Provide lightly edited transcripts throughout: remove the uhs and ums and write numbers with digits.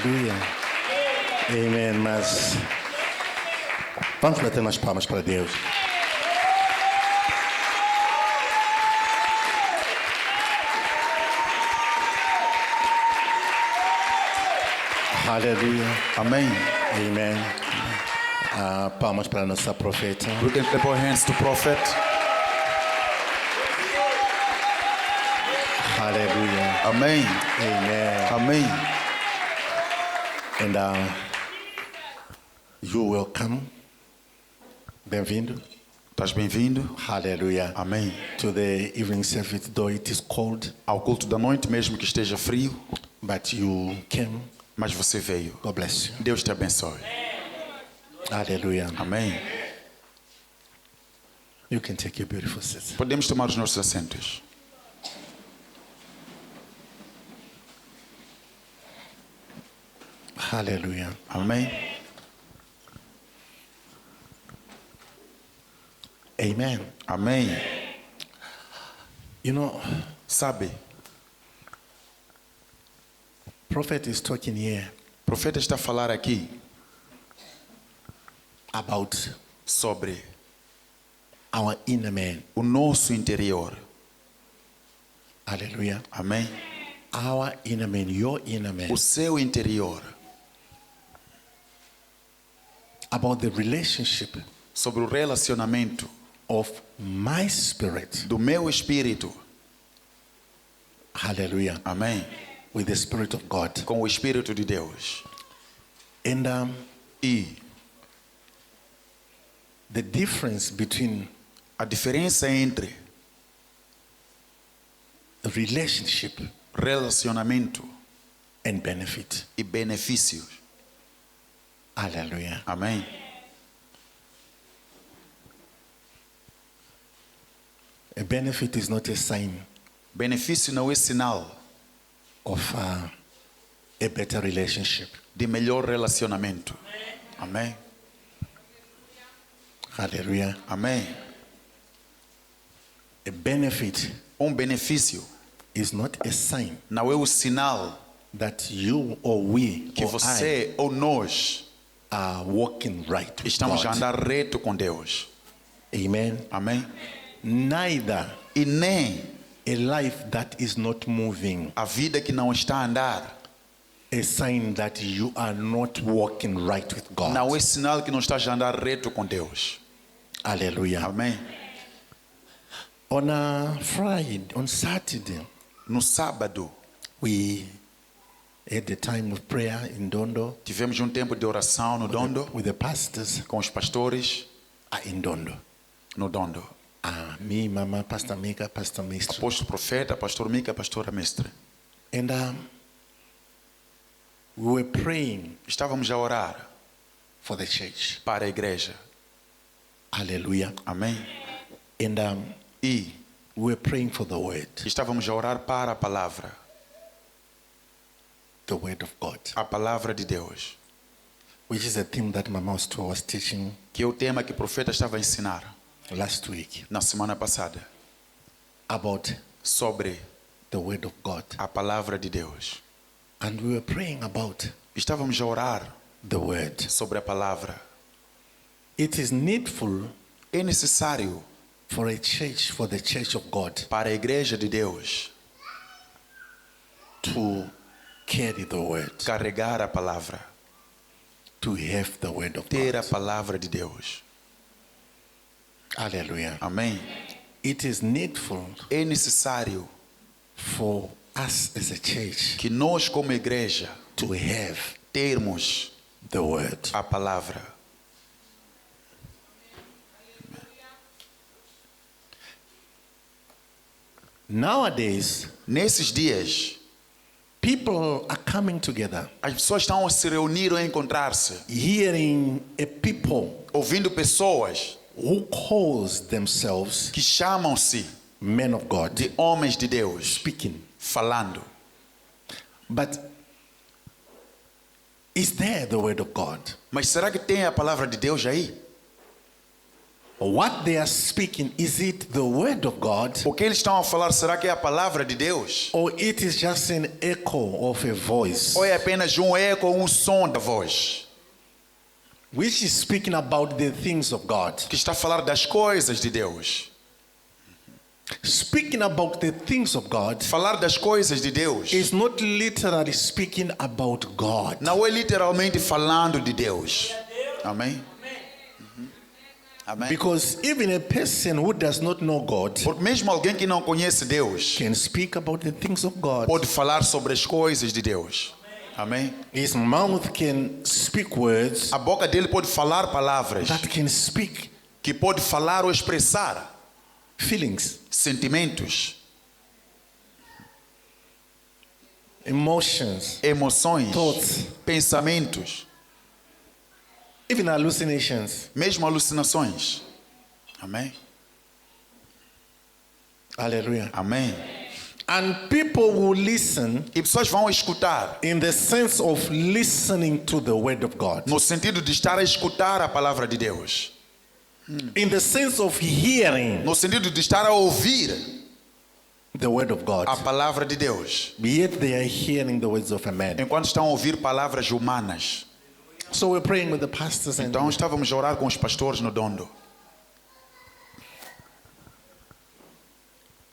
Aleluia. Amém. Mas vamos bater umas palmas para Deus. Aleluia. Amém. Amém. Palmas para a nossa profeta. We can clap our hands to prophet. Aleluia. Amém. Amém. Amém. And you welcome. Bem-vindo. Estás bem-vindo. Aleluia. Amém. To the evening service, though it is cold, Ao culto da noite, mesmo que esteja frio, but you came. mas você veio. God bless you. Deus te abençoe. Aleluia. Amém. You can take your beautiful seats. Podemos tomar os nossos assentos. Aleluia. Amém. Amen. Amém. You know, Sabe, prophet is talking here o profeta está a falar aqui about sobre our inner man. o nosso interior. Hallelujah. Amém. Our inner man, your inner man. O seu interior. About the relationship Sobre o relacionamento of my spirit. do meu espírito. Hallelujah. Amém. With the Spirit of God. Com o Espírito de Deus. And E the difference between a diferença entre relationship relacionamento and benefit. e benefícios. Hallelujah. Amém. A benefit is not a sign Benefício não é sinal of a better relationship. de melhor relacionamento. Amém. Hallelujah. Amém. A benefit Benefício is not a sign não é o sinal that you or we que or você ou nós I are walking right with estamos a God. andar reto com Deus. Amen. Amém. Neither E nem a life that is not moving, a vida que não está a andar a sign that you are not walking right with God. não é sinal que não estás a andar reto com Deus. Hallelujah. Amém. On a Friday, on Saturday, No sábado we had the time of prayer in Dondo tivemos tempo de oração no Dondo with the pastors com os pastores in Dondo. no Dondo. Me, Mama, Pastor Mika, Pastor Mestre. Apóstolo profeta, pastor Mica, pastora mestre. And we were praying Estávamos a orar for the church. para a igreja. Hallelujah. Amém. And E we were praying for the word estávamos a orar para a palavra of God, a palavra de Deus, which is a theme that Mama was teaching que é o tema que o profeta estava a ensinar last week na semana passada, about sobre the word of God. a palavra de Deus. And we were praying about Estávamos a orar the word. sobre a palavra. It is needful É necessário for the church of God para a igreja de Deus to carry the word, carregar a palavra, to have the word of ter a God. palavra de Deus. Hallelujah. Amém. It is needful É necessário for us as a church que nós como igreja to have termos the word. a palavra. Nowadays, Nesses dias, people are coming together, as pessoas estão a se reunir ou a encontrar-se, hearing a people ouvindo pessoas who calls themselves que chamam-se men of God de homens de Deus, speaking. falando. But is there the word of God? Mas será que tem a palavra de Deus aí? what they are speaking, is it the word of God, O que eles estão a falar, será que é a palavra de Deus? or it is just an echo of a voice Ou é apenas um eco ou um som da voz? which is speaking about the things of God? Que está a falar das coisas de Deus. Speaking about the things of God Falar das coisas de Deus is not literally speaking about God. não é literalmente falando de Deus. Amém? Amém? Because even a person who does not know God Porque mesmo alguém que não conhece Deus can speak about the things of God. pode falar sobre as coisas de Deus. Amém? His mouth can speak words A boca dele pode falar palavras, that can speak que pode falar ou expressar feelings, sentimentos, emotions, emoções, thoughts, pensamentos, even hallucinations. mesmo alucinações. Amém? Hallelujah. Amém? And people will listen E pessoas vão escutar, in the sense of listening to the word of God, no sentido de estar a escutar a palavra de Deus. in the sense of hearing No sentido de estar a ouvir the word of God. a palavra de Deus. Yet they are hearing the words of a man. Enquanto estão a ouvir palavras humanas. So we're praying with the pastors and Então estávamos a orar com os pastores no Dondo.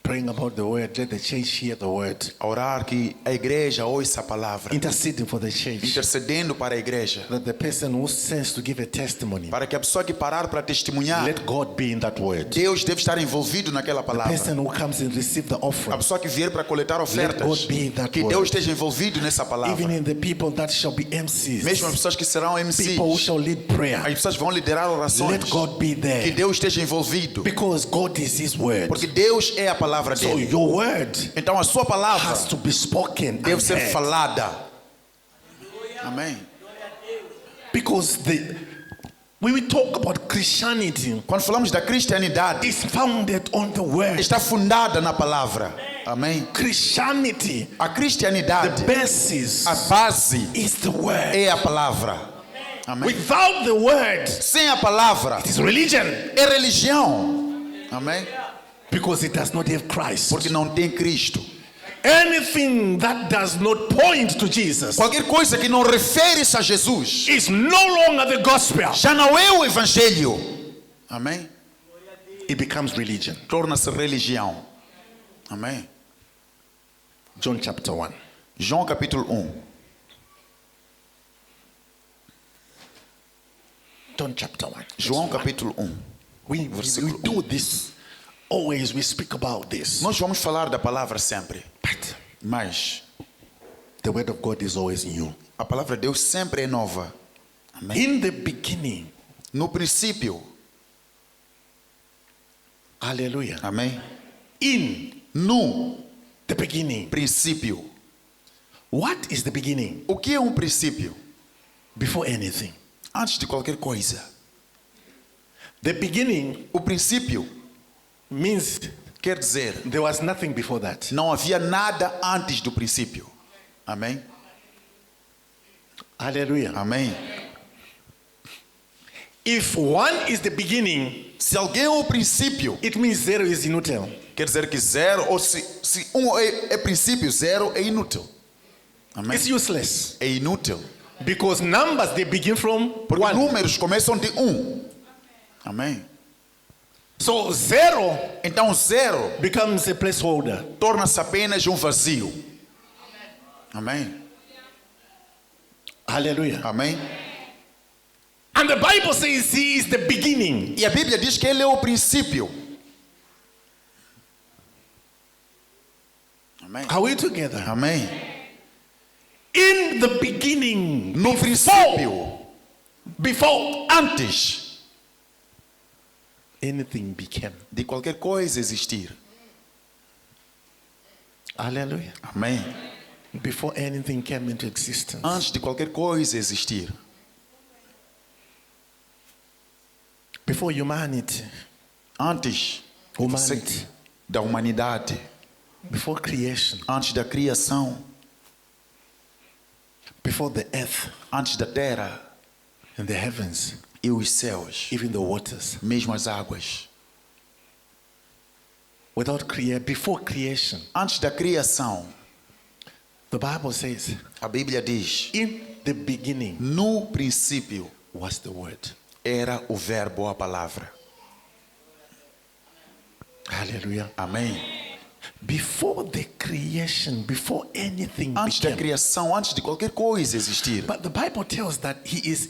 praying about the word. Let the church hear the word. A orar que a igreja ouça a palavra. Interceding for the church. Intercedendo para a igreja. That the person who sends to give a testimony, Para que a pessoa que parar para testemunhar, let God be in that word. Deus deve estar envolvido naquela The palavra. person who comes and receive the A offering, pessoa que vier para coletar ofertas, God be in that que word. Deus esteja envolvido nessa even palavra. in the people that shall be MCs, Mesmo as pessoas que serão people who MCs, shall lead prayer, as pessoas vão liderar orações. let God be Que there. Deus esteja envolvido. Because God is His word. Porque Deus é a palavra So dele. your word Então a sua palavra has to be spoken deve and ser heard. falada. Amém. Because when we talk about Christianity, Quando falamos da cristianidade, it's founded on the word. está fundada na palavra. Amém. Christianity, A the cristianidade, basis a base is the word. é a palavra. Amém. Without the word, Sem a palavra it is religion. é religião. Amém. Because it does not have Christ. Porque não tem Cristo. Anything that does not point to Jesus Qualquer coisa que não refere-se a Jesus is no longer the gospel. já não é o evangelho. Amém. It becomes religion. Torna-se religião. Amém. John chapter 1. João capítulo 1. John chapter 1. João capítulo 1. We do this. Always we speak about this. Nós vamos falar da palavra sempre. But Mas the word of God is always new. a palavra de Deus sempre é nova. Amém. In the beginning, No princípio. hallelujah. Amém. In No the beginning. princípio. What is the beginning? O que é um princípio? Before anything. Antes de qualquer coisa. The beginning O princípio means quer dizer, there was nothing before that. não havia nada antes do princípio. Amém. Hallelujah. Amém. If one is the beginning, Se alguém é o princípio, it means zero is inútil. quer dizer que zero, ou se um é princípio, zero é inútil. Amém. It's useless. É inútil. Because numbers they begin from Porque one. números começam de 1. Amém. So zero Então zero becomes a placeholder. torna-se apenas um vazio. Amém. Hallelujah. Amém. And the Bible says he is the beginning. E a Bíblia diz que ele é o princípio. Amém. Are we together? Amém. In the beginning, No princípio, before antes anything became. de qualquer coisa existir. Hallelujah. Amém. Before anything came into existence. Antes de qualquer coisa existir. Before humanity. Antes Humanity. da humanidade. Before creation. Antes da criação. Before the earth Antes da terra and the heavens. e e os céus, even the waters. mesmo as águas. Before creation, Antes da criação, the Bible says, a Bíblia diz, in the beginning no princípio was the word. era o verbo, a palavra. Hallelujah. Amém. Before the creation, before anything Antes da became. criação, antes de qualquer coisa existir. But the Bible tells that he is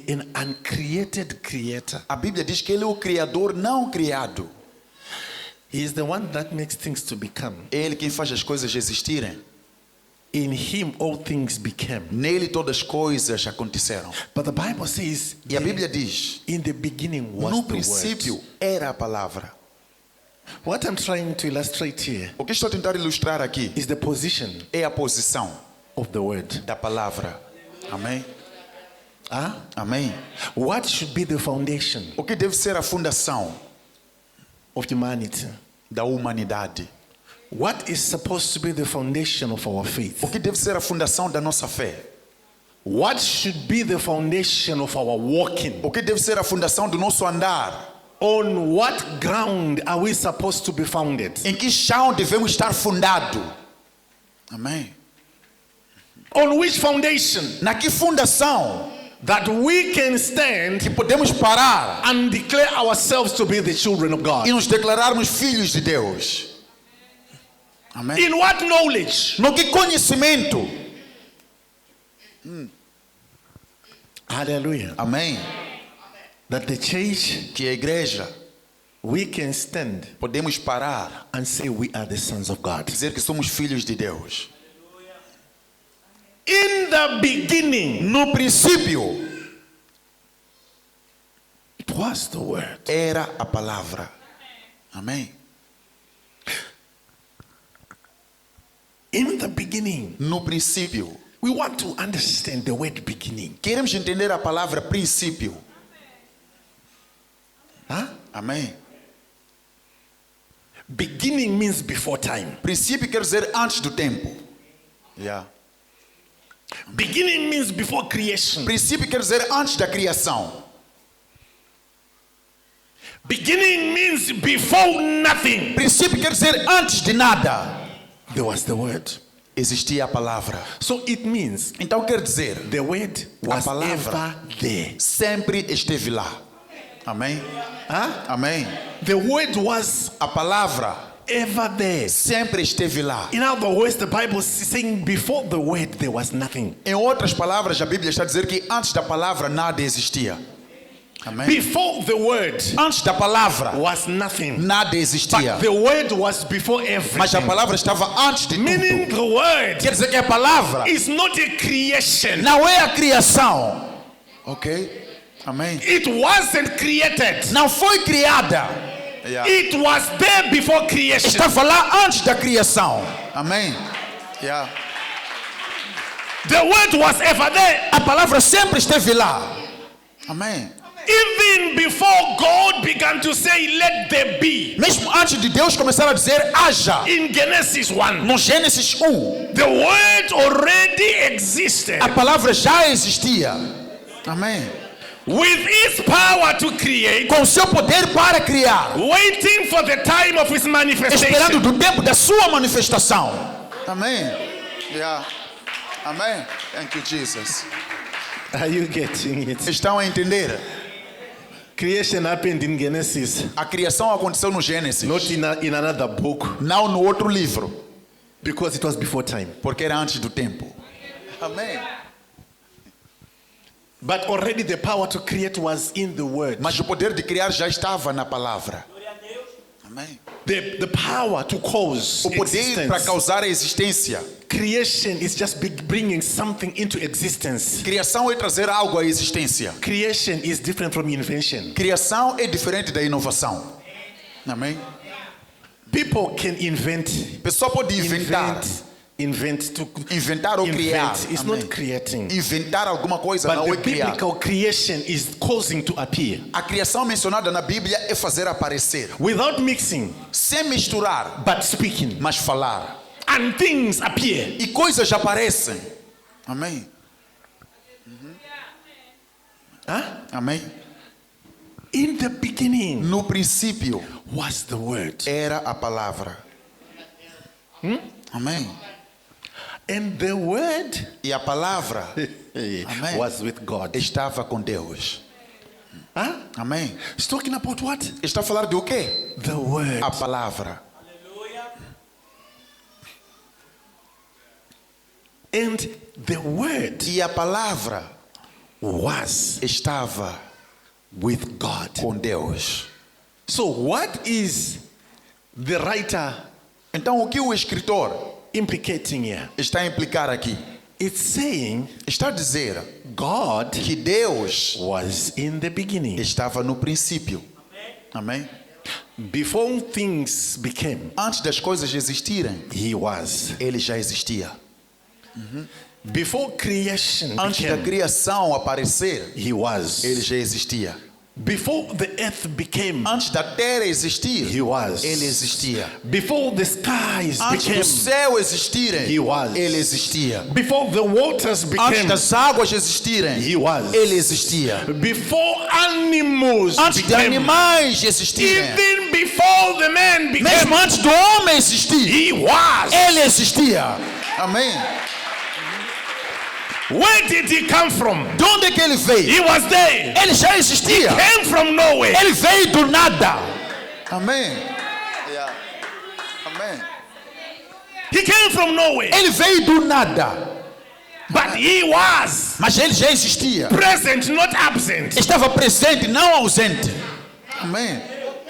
an uncreated creator. A Bíblia diz que ele é o criador não criado. He is the one that makes things to become. É ele quem faz as coisas existirem. In him all things became. Nele todas as coisas aconteceram. But the Bible says, E a Bíblia diz, in the beginning was no the princípio word. era a palavra. What I'm trying to illustrate here O que estou a tentar ilustrar aqui is the position é a posição of the word. da palavra. Amém? Huh? Amém? What should be the foundation O que deve ser a fundação of humanity? da humanidade? What is supposed to be the foundation of our faith? O que deve ser a fundação da nossa fé? What should be the foundation of our walking? O que deve ser a fundação do nosso andar? On what ground are we supposed to be founded? Em que chão devemos estar fundado? Amém? On which foundation Na que fundação that we can stand que podemos parar and declare ourselves to be the children of God? e nos declararmos filhos de Deus? Amém? In what knowledge? No que conhecimento? Hallelujah. Amém? That the church, Que a igreja we can stand podemos parar and say we are the sons of God. e dizer que somos filhos de Deus. In the beginning, No princípio it was the word. era a palavra. Amém? In the beginning, No princípio. we want to understand the word beginning. Queremos entender a palavra princípio. Huh? Amém? Beginning means before time. Princípio quer dizer antes do tempo. Yeah. Beginning means before creation. Princípio quer dizer antes da criação. Beginning means before nothing. Princípio quer dizer antes de nada. There was the word. Existia a palavra. So it means Então quer dizer, the word was palavra. ever there. sempre esteve lá. Amém? Huh? Amém? The word was A palavra ever there. sempre esteve lá. In other words, the Bible is saying before the word there was nothing. Em outras palavras, a Bíblia está a dizer que antes da palavra nada existia. Amém? Before the word Antes da palavra was nothing. nada existia. But the word was before Mas a everything. palavra estava antes de Meaning tudo. the word Quer dizer que a palavra is not a creation. não é a criação. Ok? Amém? It wasn't created. Não foi criada. It was there before creation. Estava lá antes da criação. Amém? Yeah. The word was ever there. A palavra sempre esteve lá. Amém? Even before God began to say, let there be. Mesmo antes de Deus começar a dizer haja. In Genesis 1, No Gênesis 1, the word already existed. a palavra já existia. Amém? With its power to create, Com seu poder para criar. waiting for the time of its Esperando manifestation. do tempo da sua manifestação. Amém? Yeah. Amém? Thank you, Jesus. Are you getting it? Estão a entender? Creation happened in Genesis, A criação aconteceu no Gênesis. not in another book, Não no outro livro. because it was before time. Porque era antes do tempo. Amém? But already the power to create was in the word. Mas o poder de criar já estava na palavra. Amém? The power to cause O poder para existence. causar a existência. Creation is just bringing something into existence. Criação é trazer algo à existência. Creation is different from invention. Criação é diferente da inovação. Amém? People can invent. Pessoa pode inventar. Inventar ou criar. It's Amém. not creating. Inventar alguma coisa But não the é criar. biblical creation is causing to appear. A criação mencionada na Bíblia é fazer aparecer. Without mixing, Sem misturar, but speaking. mas falar. And things appear. E coisas aparecem. Amém? Huh? Amém? In the beginning No princípio was the Word. era a palavra. Amém? And the Word E a palavra Amém. was with God. estava com Deus. Huh? Amém? It's talking about what? Está a falar de o quê? The Word. A palavra. And the Word E a palavra was estava with God. com Deus. So what is the writer Então o que o escritor implicating here? está a implicar aqui? It's saying Está a dizer God que Deus was in the beginning. estava no princípio. Amém? Before things became, Antes das coisas existirem, He was. ele já existia. Before creation Antes da became, criação aparecer, He was. ele já existia. Before the earth became, Antes da terra existir, He was. ele existia. Before the skies Antes became, do céu existirem, He was. ele existia. Before the waters Antes became, das águas existirem, He was. ele existia. Before animals Antes de became, animais existirem, even before the man became, mesmo antes do homem existir, He was. ele existia. Amém? Where did He come from? De onde é que ele veio? He was there. Ele já existia. Came from nowhere. Ele veio do nada. Amém? Amém? He came from nowhere. Ele veio do nada. But He was Mas ele já existia. present, not absent. Estava presente, não ausente. Amém?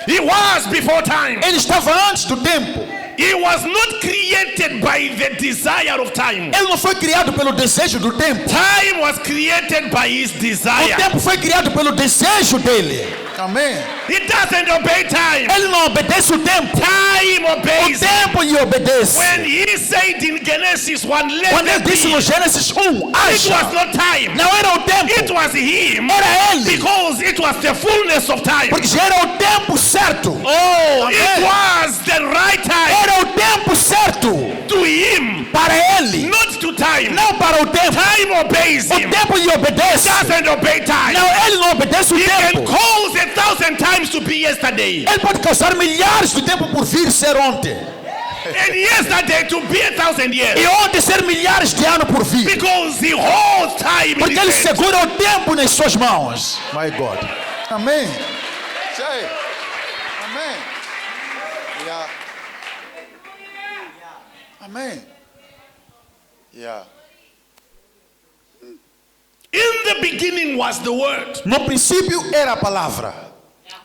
He was before time. Ele estava antes do tempo. He was not created by the desire of time. Ele não foi criado pelo desejo do tempo. Time was created by His O desire. tempo foi criado pelo desejo dele. Amém? He doesn't obey time. Ele não obedece o tempo. Time O obeys him. tempo lhe obedece. When He said in Genesis 1, let Quando ele there disse be, no Gênesis 1, it was haja, not time. não era o tempo, It was Him. era ele. Because it was the fullness of time. Porque já era o tempo certo. Oh, it Amen. was the right time Era o tempo certo to Him, para ele, not to time. não para o tempo. Time obeys O Him. tempo lhe obedece. Doesn't obey time. Não, ele não obedece o He can tempo. cause 1,000 times to be yesterday, Ele pode causar milhares de tempo por vir ser ontem. and yesterday to be 1,000 years, E ontem ser milhares de anos por vir. because He holds time in Porque ele His hands. segura o tempo nas suas mãos. My God. Amém. Amém. Yeah. Amém. Yeah. In the beginning was the Word, No princípio era a palavra.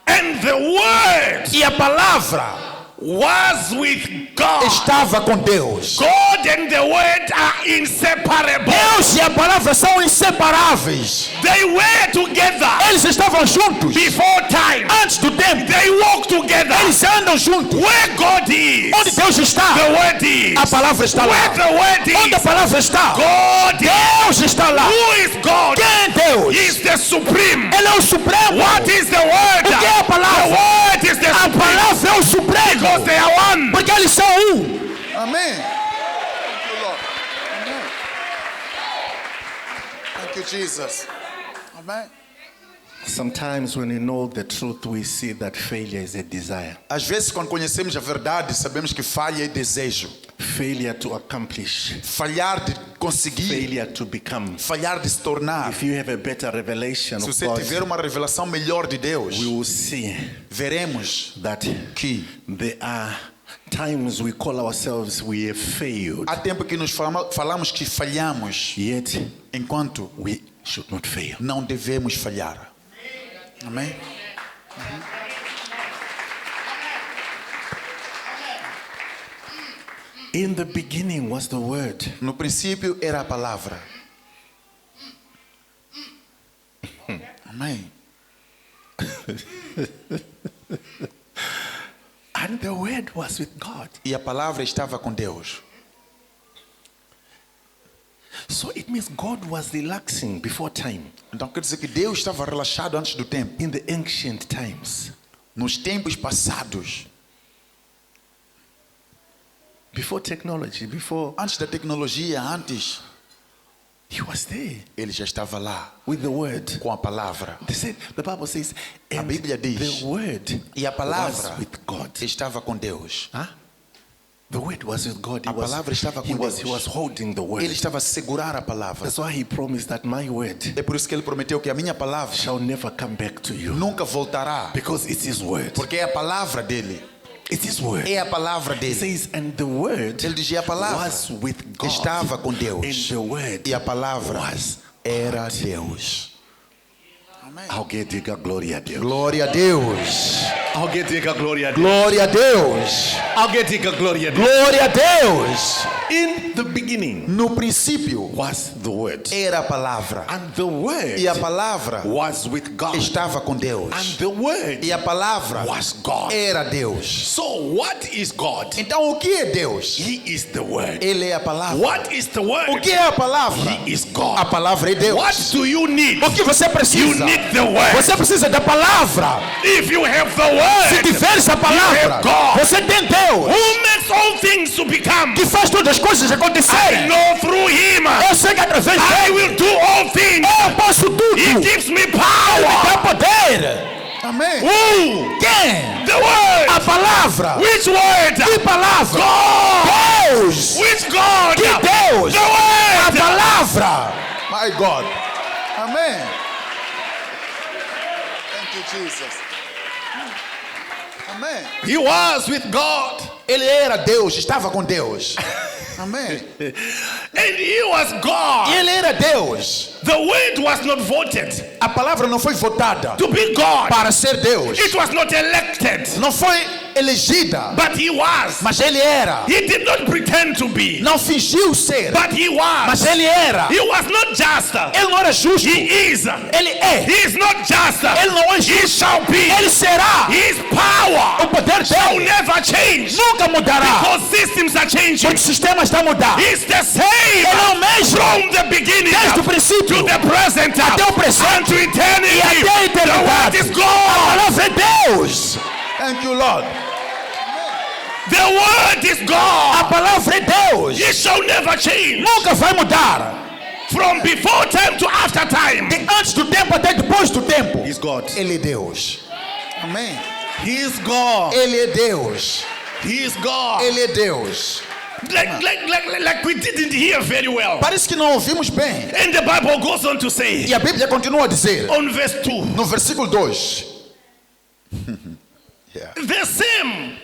and the Word E a palavra was with God. estava com Deus. God and the Word are inseparable. Deus e a palavra são inseparáveis. They were together Eles estavam juntos before time. antes do tempo. They walk together. Eles andam juntos. Where God is, Onde Deus está, the Word is. a palavra está Where lá. the Word Onde a is, palavra está, God is. Deus está lá. Who is God? Quem é Deus? He is the supreme. Ele é o Supremo. What is the Word? O que é a The palavra? Word is the A supreme. palavra é o Supremo. Because they are one. Porque eles são um. Amém. Thank you, Jesus. Amém. Sometimes when we know the truth, we see that failure is a desire. Às vezes, quando conhecemos a verdade, sabemos que falha é desejo. Failure to accomplish. Falhar de conseguir. Failure to become. Falhar de se tornar. If you have a better revelation Se of você God, tiver uma revelação melhor de Deus, we will see veremos that que there are times we call ourselves we have failed, há tempo que nos falamos que falhamos, yet enquanto we should not fail. não devemos falhar. Amém? In the beginning was the Word. No princípio era a palavra. Amém. And the Word was with God. E a palavra estava com Deus. So it means God was relaxing before time. Então quer dizer que Deus estava relaxado antes do tempo. In the ancient times, Nos tempos passados, before technology, before antes da tecnologia, antes He was there Ele já estava lá with the word. com a palavra. They said, the Bible says, and Bíblia diz, the word E a palavra was with God. estava com Deus. Huh? The word was with God. A palavra estava com Deus. He was holding the word. Ele estava a segurar a palavra. That's why he promised that my word É por isso que ele prometeu que a minha palavra shall never come back to you. nunca voltará. Because it's his word. Porque é a palavra dele. It's his word. É a palavra He dele. says, and the word Ele dizia a palavra was with God. estava com And Deus. the word E a palavra was era Deus. Alguém diga glória a Deus. Glória a Deus. Alguém diga glória a Deus. Glória a Deus. Alguém diga glória a Deus. Glória a Deus. In the beginning No princípio was the word. era a palavra. And the word E a palavra was with God. estava com Deus. And the word E a palavra was God. era Deus. So what is God? Então o que é Deus? He is the word. Ele é a palavra. What is the word? O que é a palavra? He is A God. palavra é Deus. What do you need? O que você You precisa? need the word. Você precisa da palavra. If you have the Se word, tiveres a palavra, have God. você tem Deus. who makes all things to become? Que faz todas as coisas I acontecerem. know through him Eu sei que através I dele will do all things. eu posso tudo. He Ele gives me me power. dá poder. Amém. Who? Quem? The word. A palavra. Which word? Que palavra? God. Deus. Which God? Que Deus. The A word. palavra. My God. Amém. Thank you, Jesus. Amém. He was with God. Ele era Deus, estava com Deus. Amém. And he was God. E ele era Deus. The word was not voted A palavra não foi votada to be God. para ser Deus. It was not elected. Não foi elegida, But he was. mas ele era. He did not pretend to be. Não fingiu ser, But he mas was. ele era. He was not just. Ele não era justo. He is. Ele é. He is not just. Ele não é He justo. shall be. Ele será. His O power poder shall dele never change. nunca mudará. Because systems are changing. Porque o sistema está a mudar. He's the same. Ele é o mesmo. From the beginning Desde o to princípio the present até o presente and to eternity. e até a The word eternidade. is A God. palavra é Deus. Thank you, Lord. The word is A God. palavra é Deus. It shall never change. Nunca vai mudar. From before time to after time. De antes do tempo até depois do tempo. He's God. Ele é Deus. Amém. He is God. Ele é Deus. He is God. Ele é Deus. Like we didn't hear very well. Parece que não ouvimos bem. And the Bible goes on to say E a Bíblia continua a dizer, on verse 2, no versículo 2. the same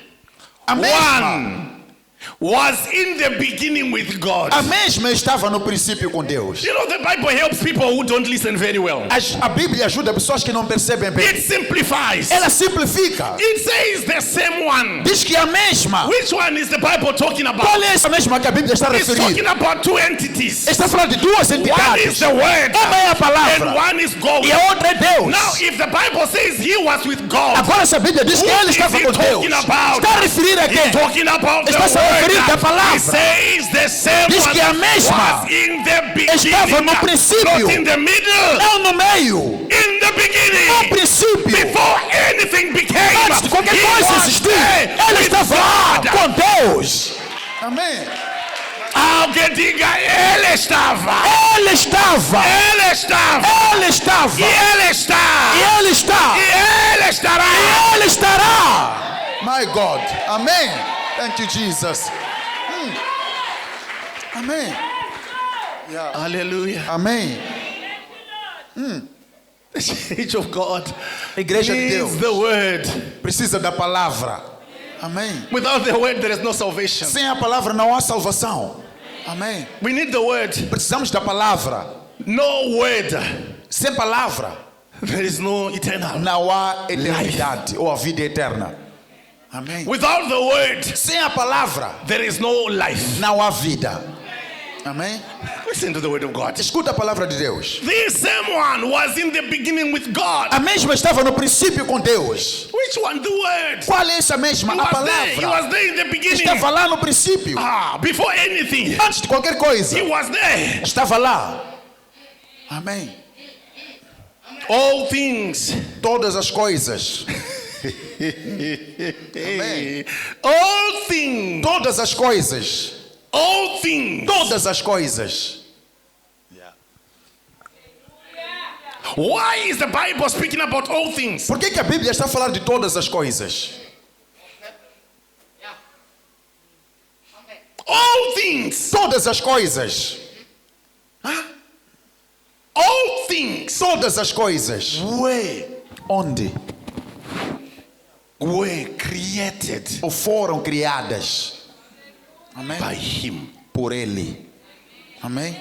A mesma, one was in the beginning with God. a mesma estava no princípio com Deus. You know, the Bible helps people who don't listen very well. A Bíblia ajuda pessoas que não percebem bem. It simplifies. Ela simplifica. It says the same one. Diz que a mesma. Which one is the Bible talking about? Qual é essa mesma que a Bíblia está a It's talking referir? about two entities. Está falando de duas One is entidades. the word Uma é a and palavra one is God. e a outra é Deus. Now, if the Bible says he was with God, Agora essa Bíblia diz que who ele is estava he com Deus. talking about? Está a referir a He's quem? talking about the Está se referindo à word. palavra. He says the same Diz one que a mesma was in the estava no beginning, princípio. not in the middle, Não no meio. in the No beginning. princípio. Before anything became, Antes de qualquer he coisa was existir, there ele with estava lá God. com Deus. Amém. Alguém diga, ele estava. Ele estava. Ele estava. Ele estava. E ele está. E ele está. E ele estará. E ele estará. My God. Amém. Thank you, Jesus. Amém. Yeah. Hallelujah. Amém. The church of God A igreja de Deus needs the word. precisa da palavra. Amém. Without the word, there is no salvation. Sem a palavra não há salvação. Amém. We need the word. Precisamos da palavra. No word, Sem palavra there is no eternal. não há eternidade ou a vida eterna. Amém. Without the word, Sem a palavra there is no life. não há vida. Amém. Listen to the word of God. Escuta a palavra de Deus. This same one was in the beginning with God. A mesma estava no princípio com Deus. Which one? The word. Qual é essa mesma? He A was there. He palavra. was there in the beginning. Estava lá no princípio. Before anything, Antes de qualquer coisa. he was there. Estava lá. Amém. All things. Todas as coisas. All things. Todas as coisas. All things. Todas as coisas. Why is the Bible speaking about all things? Por que a Bíblia está a falar de todas as coisas? All things. Todas as coisas. All things Todas as coisas. Onde? Were created Ou foram criadas. Amém? by Him. Por Ele. Amém?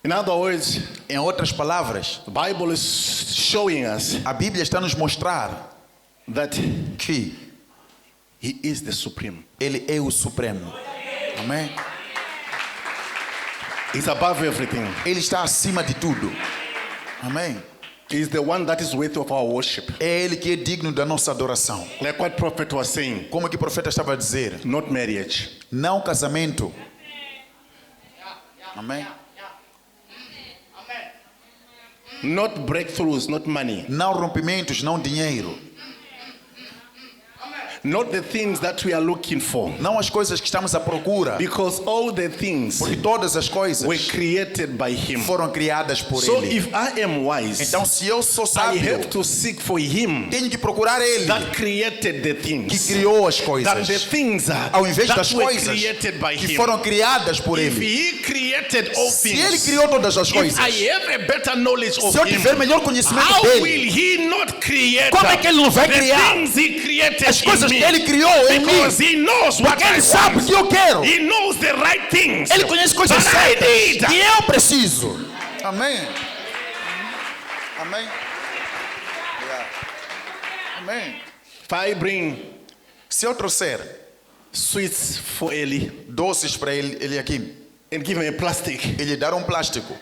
In other words, Em outras palavras, the Bible is showing us a Bíblia está a nos mostrar that que He is the Supreme. Ele é o Supremo. Amém? He's above everything. Ele está acima de tudo. Amém? He's the one that is worthy of our worship. É Ele que é digno da nossa adoração. Like what prophet was saying, Como que o profeta estava a dizer? not marriage. Não casamento. Amém? Not breakthroughs, not money. Não rompimentos, não dinheiro. Not the things that we are looking for. Não as coisas que estamos à procura. Because all the things Porque todas as coisas were created by Him. foram criadas por So Ele. if I am wise, Então, se eu sou I sábio, have to seek for Him tenho que procurar Ele, that created the que things. criou as That coisas. the things Ao invés that das were coisas created by que Him. foram criadas por If Ele. He created all Se Ele things, criou todas as if coisas, I have a better knowledge of se eu Him, tiver melhor conhecimento how dele, will He not create como é que Ele não vai the criar things He created as coisas in que Ele me? criou em mim? Because He knows what Porque I Ele sabe o want. que eu quero. He knows the right things Ele conhece coisas that I certas need. que eu preciso. Amém. Amém. Amém. If I bring Se eu trouxer sweets for Eli doces para ele aqui, and give him a plastic ele dar um plástico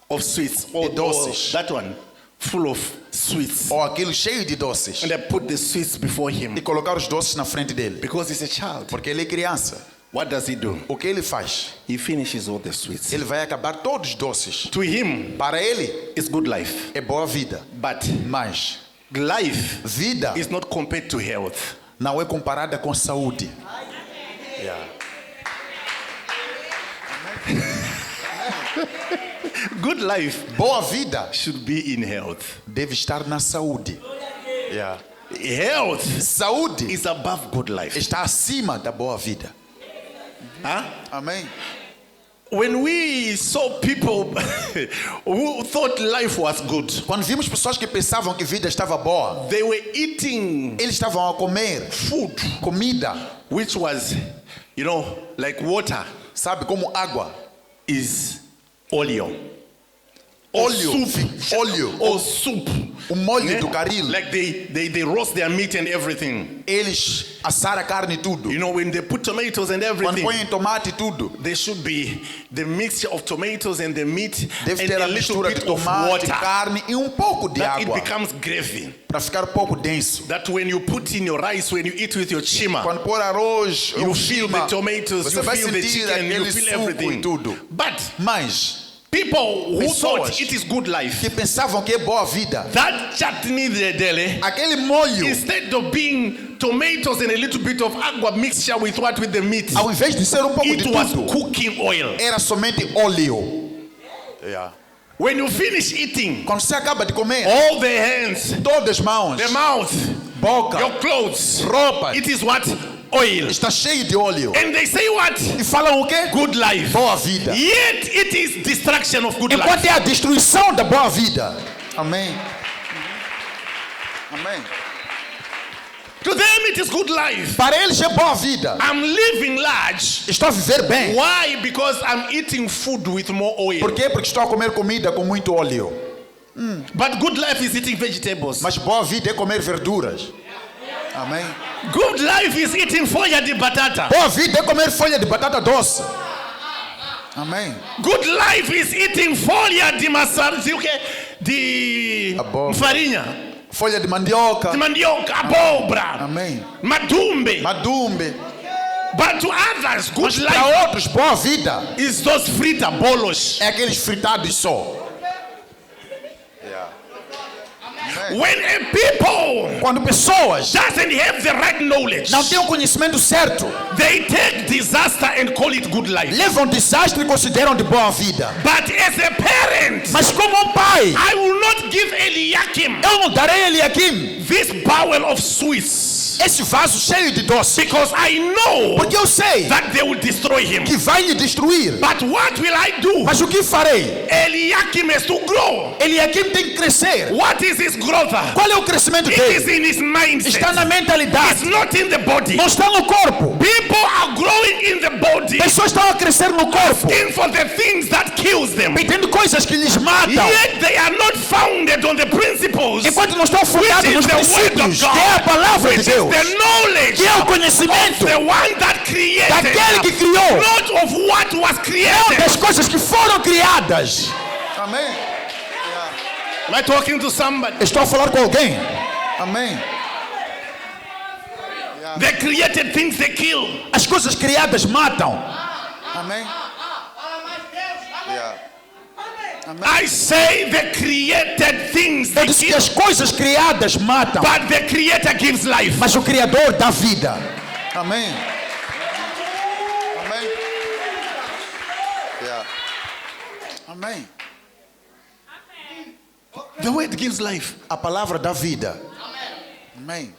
of sweets, or doces. that one full of sweets, ou aquilo cheio de doces and I put the sweets before him e colocar os doces na frente dele, because he's a child, porque ele é criança. what does he do? O que ele faz? He finishes all the sweets. Ele vai acabar todos os doces. To him, Para ele it's good life, é boa vida, but mas life vida is not compared to health. não é comparada com saúde. Good life Boa vida should be in health. deve estar na saúde. Health Saúde is above good life. está acima da boa vida. Huh? Amém. When we saw people who thought life was good, Quando vimos pessoas que pensavam que vida estava boa, they were eating eles estavam a comer food comida, which was, like water sabe, como água, is óleo. óleo, Soup. óleo, Or soup. o molho Yeah? do caril. Like they roast their meat and everything. Eles assaram a carne e tudo. When they put tomatoes and Quando everything, põem tomate e tudo, there should be the mixture of tomatoes and the meat deve and ter a a little mistura bit de of tomate, water. carne e um pouco de That it água becomes gravy. para ficar um pouco denso. That when you put in your rice, when you eat with your chima, Quando pôr arroz, you um feel chima, the tomatoes, você you vai feel the sentir chicken, you aquele feel suco everything. e tudo. But Mas people who thought Pessoas it is good life, que pensavam que é boa vida, that chutney dele, aquele molho, instead of being tomatoes and a little bit of agua mixture with the meat, ao invés de ser um pouco it de was tudo, cooking oil. era somente óleo. When you finish eating, Quando você acaba de comer, all the hands, todas as mãos, the mouth, boca, your clothes, roupa, it is what? Oil. está cheio de óleo. And they say what? E falam o quê? Good life. Boa vida. Yet it is destruction of good Enquanto life. é a destruição da boa vida. Amém. Amém. To them it is good life. Para eles é boa vida. I'm living large. Estou a viver bem. Why? Because I'm eating food with more oil. Por quê? Porque estou a comer comida com muito óleo. But good life is eating vegetables. Mas boa vida é comer verduras. Amém. Good life is eating folha de batata. Boa vida é comer folha de batata doce. Amém. Good life is eating folha de maçã, de Abóbora. farinha, Folha de mandioca. de mandioca, abóbora, Amém. madumbe. Madumbe. But to others, good Mas life para outros, boa vida is those frita bolos. é aqueles fritados só. Amém. When a people Quando pessoas doesn't have the right knowledge, não têm o conhecimento certo, they take disaster and call it good life. levam desastre e consideram de boa vida. But as a parent, Mas como um pai, I will not give Eliakim eu não darei a ele aqui this barrel of sweets, esse vaso cheio de doce, because I know porque eu sei that they will destroy him. que vai lhe destruir. But what will I do? Mas o que farei? Eliakim has to grow. Ele aqui tem que crescer. What is his growth? Qual é o crescimento It is dele? in his mindset. Está na It's mentalidade, not in the body. não está no corpo. People are growing in the body, Pessoas estão a crescer no corpo, asking for the things that kills them. pedindo coisas que lhes matam, Yet they are not founded on the principles, enquanto não estão fundados which nos is the word of princípios, que é a God, palavra de which is Deus, the knowledge que é o of conhecimento the one that created, daquele que criou, not of what was não created. das coisas que foram criadas. Amém. Am I talking to somebody? Estou a falar com alguém. Amém. The created things they kill. As coisas criadas matam. Amém. I say the created things Eu they disse que kill, as coisas criadas matam, but the creator gives life. mas o Criador dá vida. Amém. Amém. Amém. The word gives life. A palavra dá vida. Amém.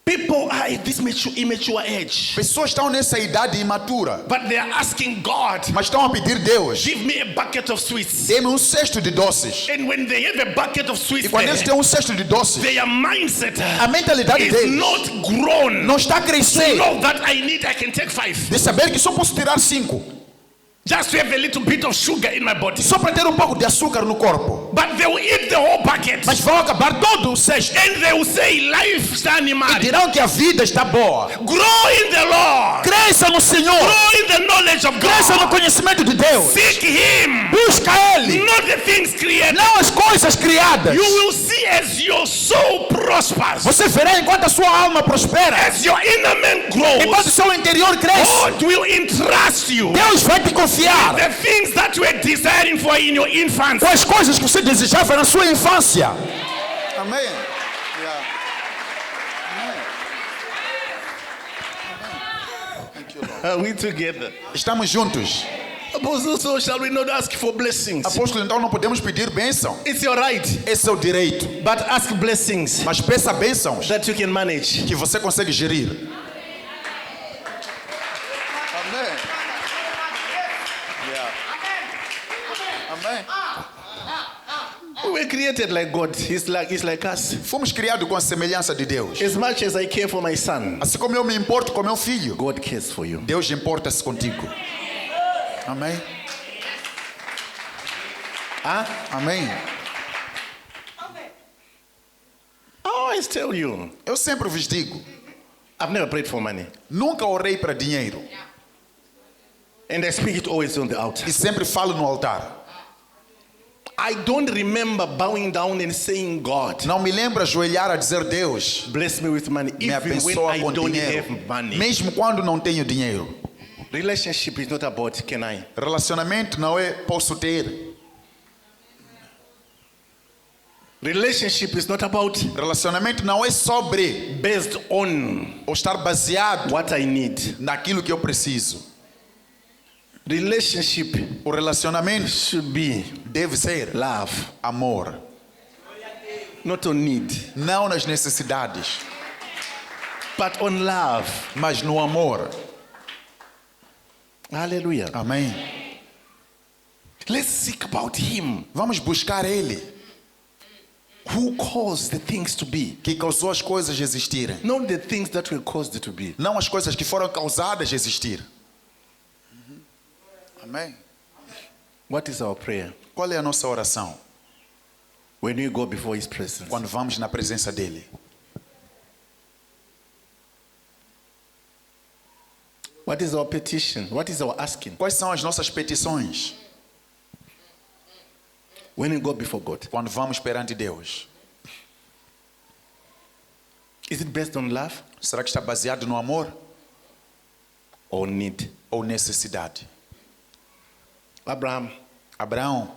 People are at this immature age, Pessoas estão nessa idade imatura, but they are asking God, mas estão a pedir Deus, give me a bucket of sweets. dê-me cesto de doces. And when they have a bucket of sweets, E quando eles têm cesto de doces, their mindset a mentalidade is deles not grown. não está a crescer Know that I can take 5. de saber que só posso tirar 5, Just to have a little bit of sugar in my body. só para ter um pouco de açúcar no corpo. But they will eat the whole bucket. Mas vão acabar todo o cesto And they will say, life está e animal. dirão que a vida está boa. Grow in the Lord. Cresça no Senhor, Grow in the knowledge of cresça no God. conhecimento de Deus. Seek Him. Busca Ele, Not the things created. não as coisas criadas. You will see as your soul prospers. Você verá enquanto a sua alma prospera, As your inner man enquanto o grows. seu interior cresce. God will entrust you. Deus vai te confiar The things that you were desiring for in your infancy. com as coisas que você desejava na sua infância. Amém. Are we together? Estamos juntos. Apostle, so shall we not ask for blessings? Apóstolo, então não podemos pedir bênção. It's your right. Esse é o direito. But ask blessings Mas peça bênçãos that you can manage. que você consegue gerir. Amém. Amém. We were created like God. He's like us. Fomos criados com a semelhança de Deus. As much as I care for my son, Assim como eu me importo com meu filho, God cares for you. Deus importa-se contigo. Amém. Amém. I always tell you, Eu sempre vos digo, I've never prayed for money. nunca orei para dinheiro And I speak it always on the altar. e sempre falo no altar. I don't remember bowing down and saying, God, Não me lembro ajoelhar a dizer Deus, bless me with money. me Even when abençoa I com don't dinheiro, have money. mesmo quando não tenho dinheiro. Relationship is not about can I. Relacionamento não é posso ter. Relationship is not about Relacionamento não é sobre based on ou estar baseado what I need. naquilo que eu preciso. Relationship O relacionamento should be deve ser love, amor, not on need, não nas necessidades, but on love. mas no amor. Hallelujah. Amém. Let's seek about Him Vamos buscar Ele, who caused the things to be, que causou as coisas existirem, not the things that were caused to be. não as coisas que foram causadas a existir. Amém. What is our prayer Qual é a nossa oração when we go before His presence? quando vamos na presença dele? What is our petition? What is our asking Quais são as nossas petições when we go before God? quando vamos perante Deus? Is it based on love Será que está baseado no amor or need? ou necessidade? Abraham, Abraão,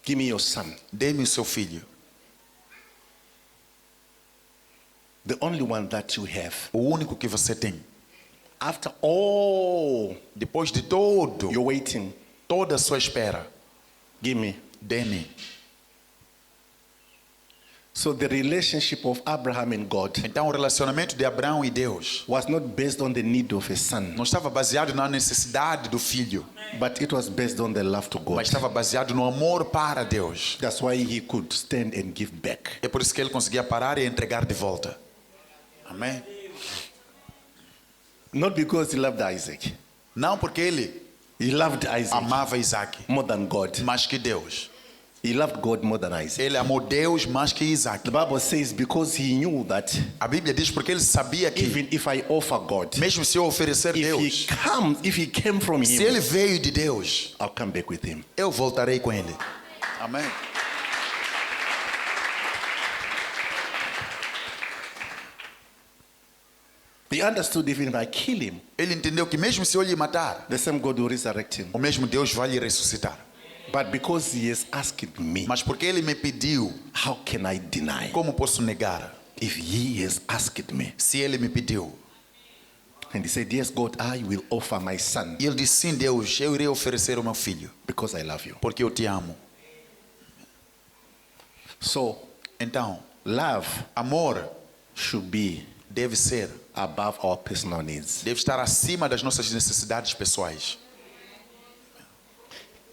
give me your son. dê-me o seu filho. The only one that you have. O único que você tem. After all Depois de todo, your waiting, toda a sua espera, give me. dê-me. So the relationship of Abraham and God Então o relacionamento de Abraão e Deus was not based on the need of a son, não estava baseado na necessidade do filho, but it was based on the love to God. mas estava baseado no amor para Deus. That's why he could stand and give back. É por isso que ele conseguia parar e entregar de volta. Amém? Not because he loved Isaac. Não porque ele He loved Isaac amava Isaac, more than God. mais que Deus. He loved God more than Isaac. Ele amou Deus mais que Isaac. The Bible says because he knew that A Bíblia diz porque ele sabia que, even if I offer God, mesmo se eu oferecer Deus, if he came from se him, ele veio de Deus, I'll come back with him. eu voltarei com ele. Amém? He understood even if I kill him, Ele entendeu que mesmo se eu lhe matar, the same God will resurrect him. o mesmo Deus vai lhe ressuscitar. But because he has asked me, Mas porque ele me pediu, how can I deny? como posso negar? If he has asked me, Se ele me pediu. and he said, yes, God, I will offer my son E ele disse, sim, Deus, eu irei oferecer o meu filho, because I love you. porque eu te amo. So Então, love amor should be deve ser, above our personal needs. deve estar acima das nossas necessidades pessoais.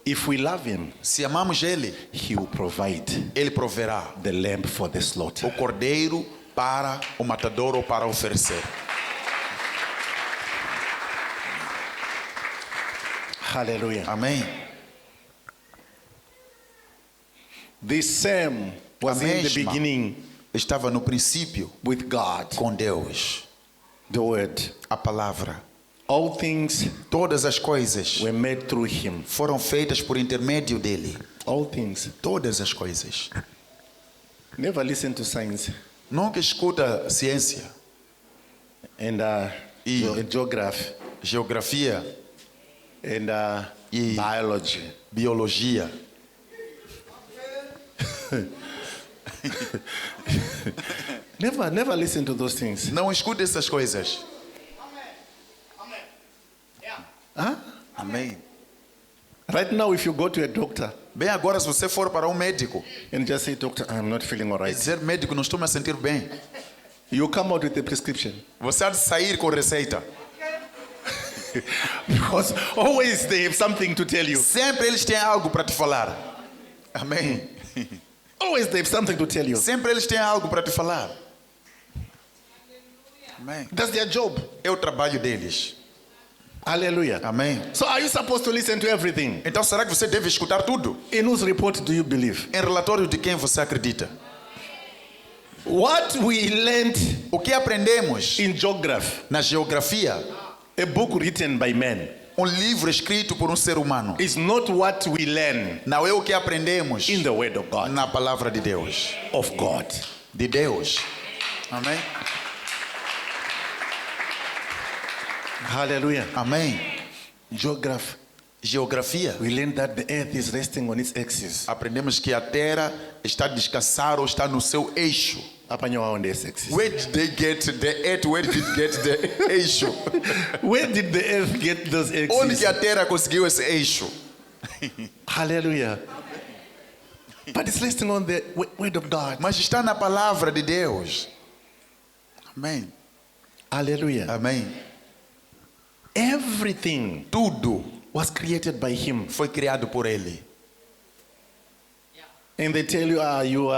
If we love him, Se amamos ele, he will provide ele proverá the lamb for the o slaughter. cordeiro para o matador ou para oferecer. Hallelujah. Amém? This same was A in the mesma. beginning Estava no princípio with God, com Deus. the word. A palavra. All things Todas as coisas were made through him. foram feitas por intermédio dele. All things. Todas as coisas. Never listen to science Nunca escuta ciência, and geography geografia, and E- biology. biologia. Never listen to those things. Não escuta essas coisas. Huh? Amém. Right now, if you go to a doctor Bem, agora se você for para um médico and just say, doctor, I'm not feeling all e right, dizer, médico, não estou me a sentir bem, you come out with a prescription. você há de sair com receita. Because always they have something to tell you. Sempre eles têm algo para te falar. Amém. Always they have something to tell you. Sempre eles têm algo para te falar. Amém. That's their job. É o trabalho deles. Hallelujah. Amém. So are you supposed to listen to everything? Então será que você deve escutar tudo? In whose report do you believe? Em relatório de quem você acredita? What we learned O que aprendemos in geography, na geografia, a book written by men, livro escrito por ser humano, is not what we learn não é o que aprendemos in the word of God. na palavra de Deus. Of God. De Deus. Amém. Hallelujah. Amém. Geography. Geografia. We learned that the earth is resting on its axis. Aprendemos que a terra está a descansar ou está no seu eixo. Apanhou on its axis. Where did they get the earth? Where did it get the eixo? Where did the earth get those Onde axes? que a terra conseguiu esse eixo? Hallelujah. But it's resting on the word of God. Mas está na palavra de Deus. Amém. Hallelujah. Amém. Everything Tudo was created by him. foi criado por ele. And they tell you,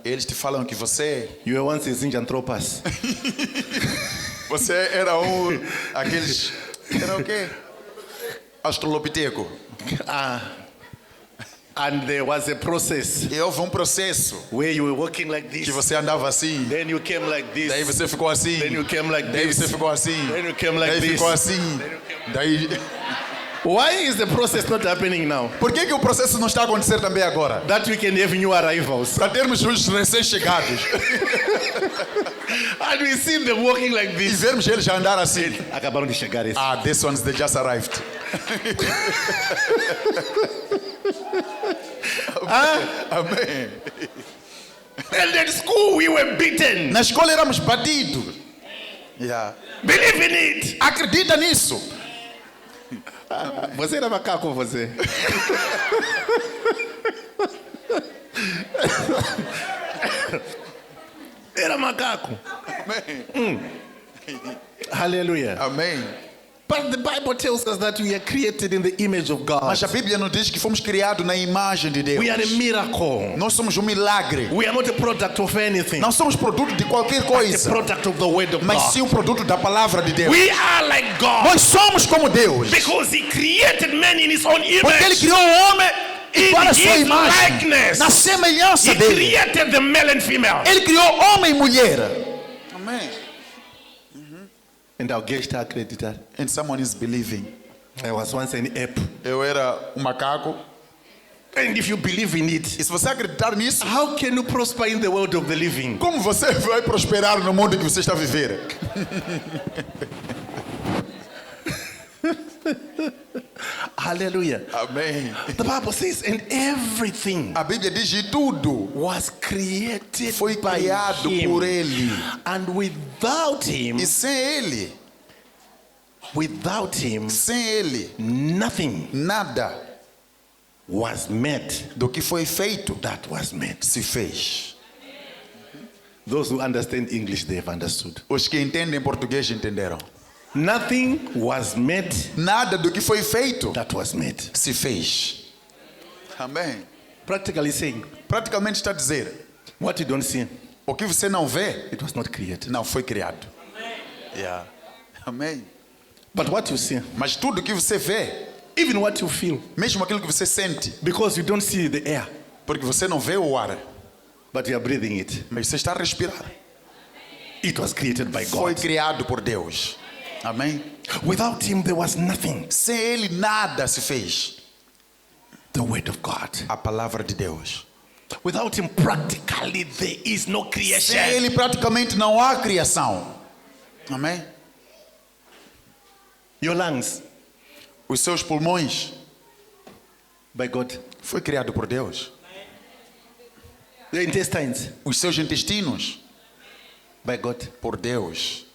Eles te falam que você you were once a Zinjanthropus. era aqueles era o quê? Australopiteco. And there was a process E houve processo where you were walking like que this. você andava assim, Then you came like this. daí você ficou assim, Then you came like daí this. você ficou assim, Then you came like daí this. ficou assim, daí. Why is the process not happening now? Por que o processo não está a acontecer também agora? That we can have new arrivals. Para termos os recém-chegados And we see them walking like e this. vermos eles já andar assim. Acabaram de chegar esse. Ah, this ones they just arrived. Amém. And at school we were beaten. Na escola éramos batidos. Yeah. Believe in it. Acredita nisso. Você era macaco, você. Era macaco. Amém. Hallelujah. Amém. But the Bible tells us that we are created in the image of God. Mas a Bíblia nos diz que fomos criados na imagem de Deus. We are a miracle. Nós somos um milagre. We are not a product of anything. Não somos produto de qualquer A coisa, product of the word of mas God. sim o produto da palavra de Deus. We are like God. Nós somos como Deus. Because he created man in his own Porque Ele image. criou o homem In para a sua his imagem, likeness. na semelhança He dele. created the male and female. Ele criou homem e mulher. Amém. And alguém está a acreditar. And someone is believing. I was once an ape. Eu era um macaco. And if you believe in it, E se você acreditar nisso, how can you prosper in the world of the living? como você vai prosperar no mundo que você está a viver? Hallelujah. Amém. The Bible says, and everything A Bíblia diz que tudo was created foi by criado him. por Ele. And without him, E sem Ele, nothing nada was made do que foi feito that was made. se fez. Those who understand English, they have understood. Os que entendem português entenderam. Nothing was made Nada do que foi feito that was made. se fez. Amém. Practically saying, Praticamente está a dizer, what you don't see, o que você não vê, it was not created. não foi criado. Yeah. Amém. But what you see, Mas tudo que você vê, even what you feel, mesmo aquilo que você sente, because you don't see the air, porque você não vê o ar, but you are breathing it, mas você está a respirar, it was created by foi God. criado por Deus. Amém. Without him, there was nothing. Sem Ele nada se fez. The word of God. A palavra de Deus. Without him, practically, there is no creation. Sem Ele praticamente não há criação. Amém. Your lungs, Os seus pulmões by God. foi criado por Deus. Your intestines, Os seus intestinos by God. por Deus.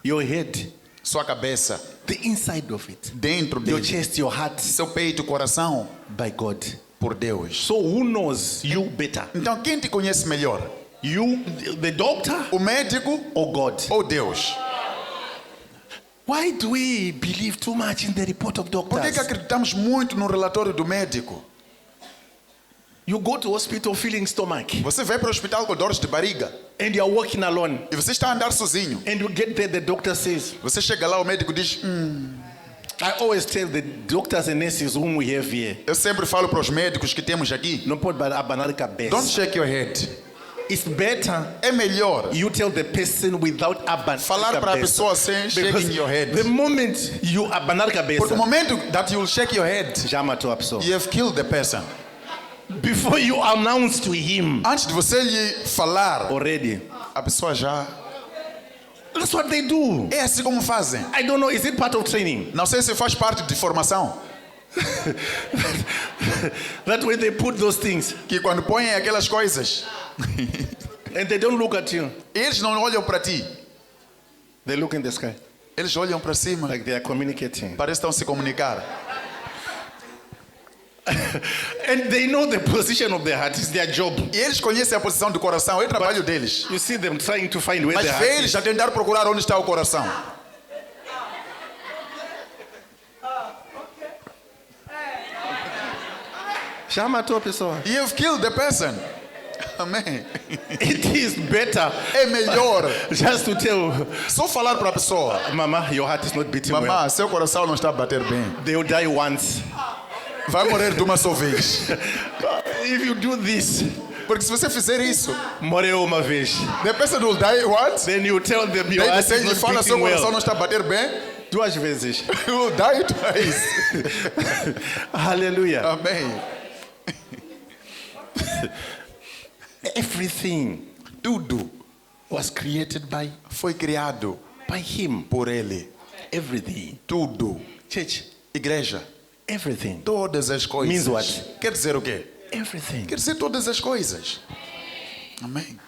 Your head, Sua cabeça the inside of it. dentro Your dele. chest, your heart, Seu peito, coração by God. por Deus. So who knows you better? Então quem te conhece melhor? You, the doctor, O médico or God? ou Deus? Why do we believe too much in the report of Por que doctors? acreditamos muito no relatório do médico? You go to hospital feeling stomach, Você vai para o hospital com dores de barriga and you are walking alone, e você está a andar sozinho. and you get there, the doctor says, Você chega lá, o médico diz: I always tell the doctors and nurses whom we have here, Eu sempre falo para os médicos que temos aqui: não pode abanar a Don't cabeça. shake your head. It's better É melhor you tell the person without abanar falar a para a cabeça. pessoa sem shaking your head. The moment you abanar a Porque cabeça, o momento that you will shake your head, já matou a pessoa. you have killed the person. Before you announce to him, Antes de você lhe falar, already. a pessoa já... That's what they do. É assim como fazem. I don't know, is it part of training? Não sei se faz parte de formação. That way they put those things Que quando põem aquelas coisas, and they don't look at you. eles não olham para ti. They look in the sky Eles olham para cima. like they are communicating. Parece que estão se comunicar. And they know the position of their heart. It's their job. E eles conhecem a posição do coração. É o trabalho deles. You see them trying to find where Mas their vê heart eles is. a tentar procurar onde está o coração. Já matou a pessoa. You've killed the person. Amém. It is better É melhor just to tell só falar para a pessoa: Mama, your heart is not beating well. Mamá, seu coração não está a bater bem. They will die once. Vai morrer de uma só vez. If you do this, Porque se você fizer isso, morreu uma vez. the person will die what? Then you tell them your Daí heart você is lhe not fala: seu beating coração well. não está a bater bem. Duas vezes. You will die twice. Hallelujah. Amém. Everything Tudo was created by foi criado him. por Ele. Everything. Tudo. Church, Igreja, everything. todas as coisas. Means what? Quer dizer o quê? Everything. Quer dizer todas as coisas. Amém.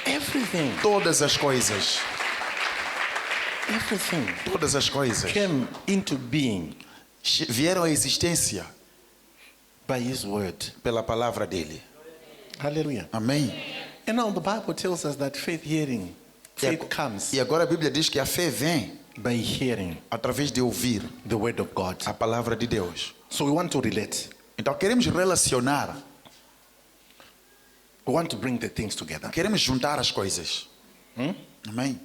Everything, Todas as coisas. everything Todas as coisas came into being vieram à existência by His word. pela palavra dele. Hallelujah. Amém. And now the Bible tells us that faith hearing, faith comes E agora a Bíblia diz que a fé vem by hearing através de ouvir the word of God. a palavra de Deus. So we want to relate. Então queremos relacionar, We want to bring the things together. queremos juntar as coisas. Amém.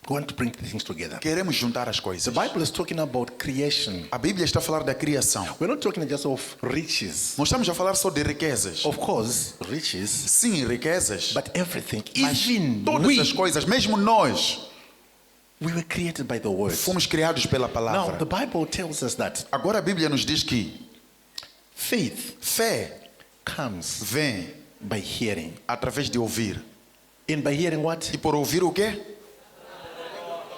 We want to bring the things together. Queremos juntar as The coisas. Bible is talking about creation. A Bíblia está a falar da criação. We're not talking just of riches. Não estamos a falar só de riquezas. Of course, riches, Sim, riquezas. but everything, Mas even todas as we coisas, mesmo nós, were created by the word. fomos criados pela Now, palavra. the Bible tells us that Agora a Bíblia nos diz que faith fé comes vem by hearing. através de ouvir. And by hearing what? E por ouvir o quê?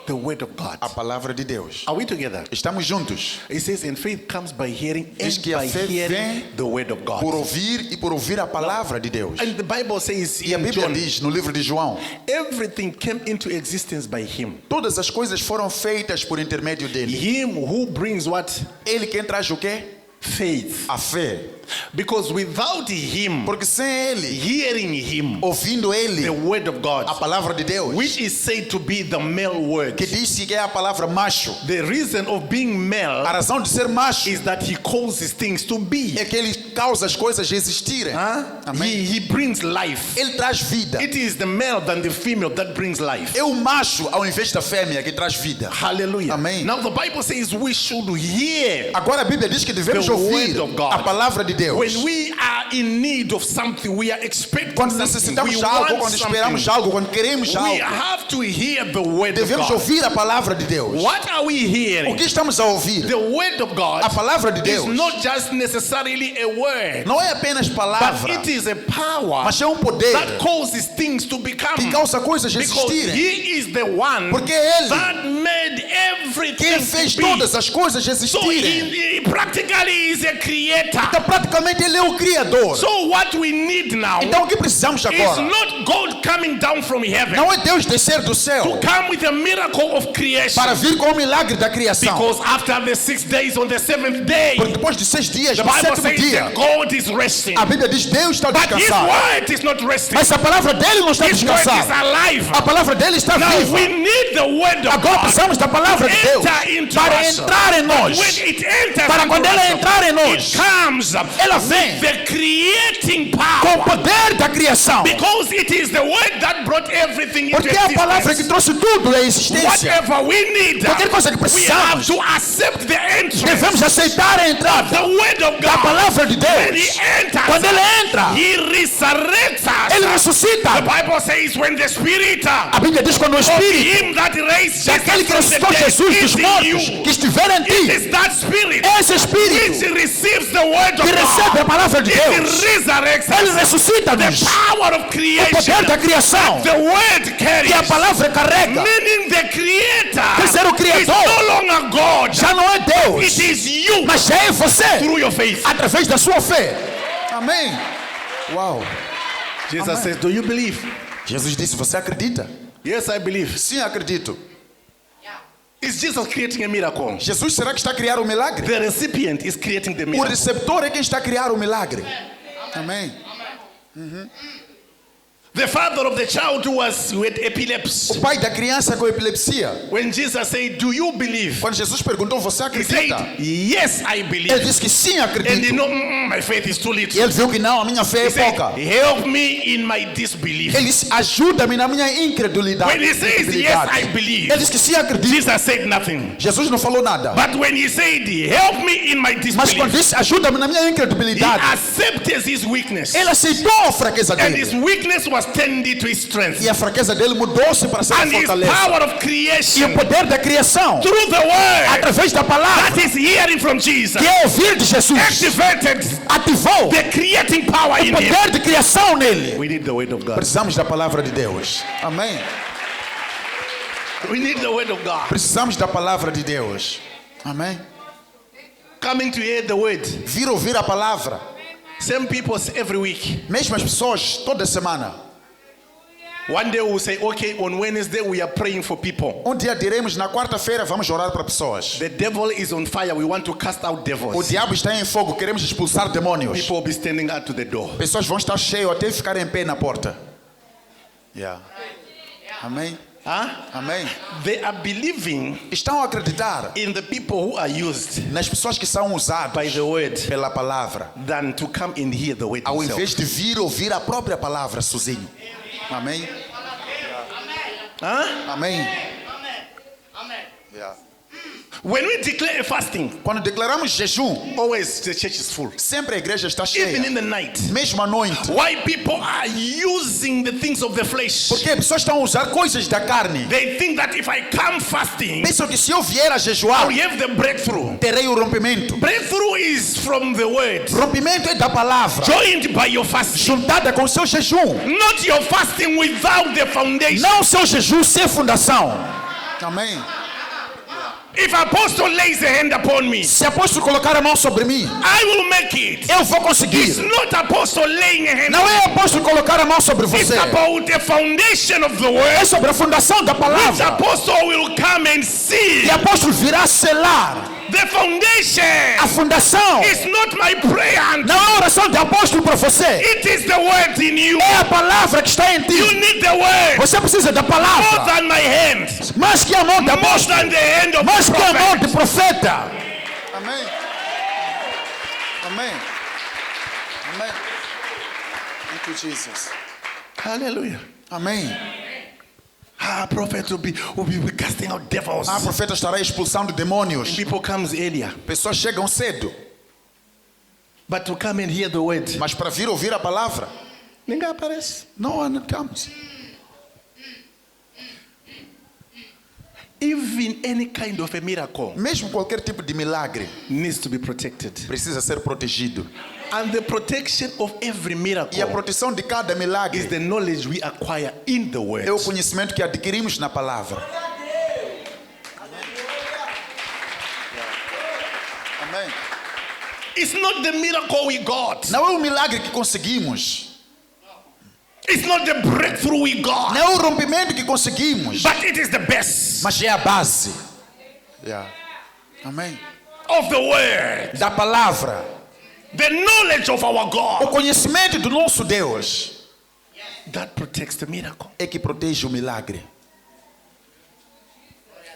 The word of God. A palavra de Deus. Are we together? Estamos juntos. It says, and faith comes by hearing, Diz and que a by fé hearing vem the word of God. por ouvir e por ouvir a palavra de Deus. And the Bible says E a in Bíblia John, diz no livro de João, everything came into existence by Him. todas as coisas foram feitas por intermédio dele. Him who brings what? Ele quem traz o quê? Faith. A fé. Because without Him, Porque sem ele, hearing Him, ouvindo ele, the word of a God, palavra de Deus, which is said to be the male word. que diz que é a palavra macho. The reason of being A male razão de ser macho is that He causes things to be. é que ele causa as coisas existirem. Amém. He brings life. Ele traz vida. It is the male than the female that brings life. É o macho ao invés da fêmea que traz vida. Hallelujah. Amém. Now the Bible says we should hear Agora a Bíblia diz que devemos The ouvir word of God. a palavra de Deus. when we are in need of something, we are expecting Quando something, necessitamos we de algo, want quando esperamos something. algo, quando queremos We algo, have to hear the word of devemos God. ouvir a palavra de Deus. What are we O hearing? que estamos a ouvir? The word of God A palavra de is Deus not just necessarily a word, não é apenas but palavra, it is a power mas é um poder that causes things to become. que causa coisas Because existirem. He is the one Porque é Ele that made everything quem fez to be. todas as coisas So existirem. he practically is a creator. Então praticamente Ele é o Criador. So what we need now Então o que precisamos is agora not God coming down from heaven não é Deus descer do céu come with a miracle of creation. para vir com o milagre da criação. Because after the 6 days, on the 7th day, Porque depois de 6 dias, the no Bible sétimo says dia, that God is resting. a Bíblia diz Deus está But His descansado. word is not resting. Mas a palavra dele não está His word is descansada. alive. A palavra dele está Now viva. we need the word of Agora God precisamos da palavra de Deus enter into para us. entrar em nós. When it enters Para into quando ela us, entrar em nós, it comes ela vem the creating com o power. poder da criação. Because it is the word that brought everything into Porque é a palavra que existence. trouxe tudo à existência. Whatever we need, Qualquer coisa que we have precisamos, to accept the entrance devemos aceitar a of entrada the word of da God. palavra de When He Deus. enters, Quando ele entra, He resurrects us. ele The ressuscita. Bible says when the Spirit A Bíblia diz quando o of Espírito Him that raised daquele que Jesus from ressuscitou the dead Jesus is dos in mortos, you. que estiver em It ti, is that Spirit esse which Espírito receives the word of que recebe God. a palavra de It Deus, resurrects ele us. ressuscita-nos. The power of O creation. poder da criação The word carries. que a palavra carrega. Meaning the creator Quer ser o is Criador no longer God. já não é Deus, It is you mas é você, through your faith. através da sua fé. Amém. Uau. Jesus says, do you believe? Jesus disse, você acredita? Yes, I believe. Sim, acredito. Is Jesus creating a miracle? Jesus será que está a criar o milagre? The recipient is creating the O miracle. receptor é quem está a criar o milagre. Amém. The father of the child who was with epilepsy. O pai da criança com epilepsia, When Jesus said, do you believe? quando Jesus perguntou, você He said, acredita? yes, I Ele believe. disse que sim, And you acredito. know, my faith is too E little. ele viu que não, a minha fé He é said, pouca. help me in my disbelief. Ele disse, ajuda-me na minha incredulidade. When he says, yes, I believe, Ele disse que sim, acredito. Jesus said nothing. Jesus não falou nada. But when he said, help me in my Mas quando disbelief, disse, ajuda-me na minha he incredulidade, accepted his weakness. ele aceitou a fraqueza And his dele. weakness was turned into his strength. E a fraqueza dele mudou-se para ser a And his fortaleza. power of E creation o poder da criação, through the word através da palavra, that is hearing from Jesus, que é ouvir de Jesus, activated ativou the creating power o in him. poder de criação nele. We need the word of God. Precisamos da palavra de Deus. Amém. We need the word of God. Precisamos da palavra de Deus. Amém. Coming to hear the word Vir ouvir a palavra Same people every week. Mesmas pessoas toda semana. One day we'll say, okay, on Wednesday we are praying for people. Dia diremos, na quarta-feira vamos orar para pessoas. The devil is on fire. We want to cast out O devils. diabo está em fogo, queremos expulsar demônios. People will be standing out to the door. Pessoas vão estar cheias até ficar em pé na porta. Yeah. Amém. Huh? Amém. They are believing Estão a acreditar in the people who are used nas pessoas que são usadas by the word pela palavra, than to come and hear the word ao itself. invés de vir ouvir a própria palavra sozinho. Amém. Huh? Amém. Yeah. When we declare a fasting, Quando declaramos jejum, always the church is full. sempre a igreja está Even in cheia. the night. Mesmo à noite. Why people are using the things of the flesh? Porque pessoas estão a usar coisas da carne. They think that if I come fasting, Pensam que se eu vier a jejuar, I'll have the breakthrough. terei o rompimento. Breakthrough is from the word, Rompimento é da palavra, joined by your fasting. juntada com o seu jejum. Not your fasting without the foundation. Não o seu jejum sem fundação. Amém. If apostle lays a hand upon me, Se apóstolo colocar a mão sobre mim, I will make it. eu vou It's conseguir. not apostle laying a hand. Não é apóstolo colocar a mão sobre It's você. about the foundation of the É word. sobre a fundação da Which palavra. apostle will come and see. E apóstolo virá selar. The foundation A fundação is not my prayer. não é a oração de apóstolo para você. It is the word in you. É a palavra que está em You ti. need the word Você precisa da more palavra. than my hand, Mais que a mão de more apóstolo. than the hand of Mais the que a mão prophet. de profeta. Amém. Amém. Amém. Thank you, Jesus. Hallelujah. Amém. Prophet will be casting out devils. Profeta estará expulsando demônios. People comes earlier, Pessoas chegam cedo, but to come and hear the word, mas para vir ouvir a palavra, ninguém aparece. no one comes. Even any kind of a miracle Mesmo qualquer tipo de milagre needs to be protected, precisa ser protegido. and the protection of every E a miracle proteção de cada is milagre the knowledge we acquire in the word. é o conhecimento que adquirimos na palavra. Amém. It's not the miracle we got. Não é o milagre que conseguimos. It's not the breakthrough we got. Não é o rompimento que conseguimos. But it is the best Mas é a base. Amém. of the word, Da palavra. the knowledge of our O God conhecimento do nosso Deus that protects the miracle. é que protege o milagre.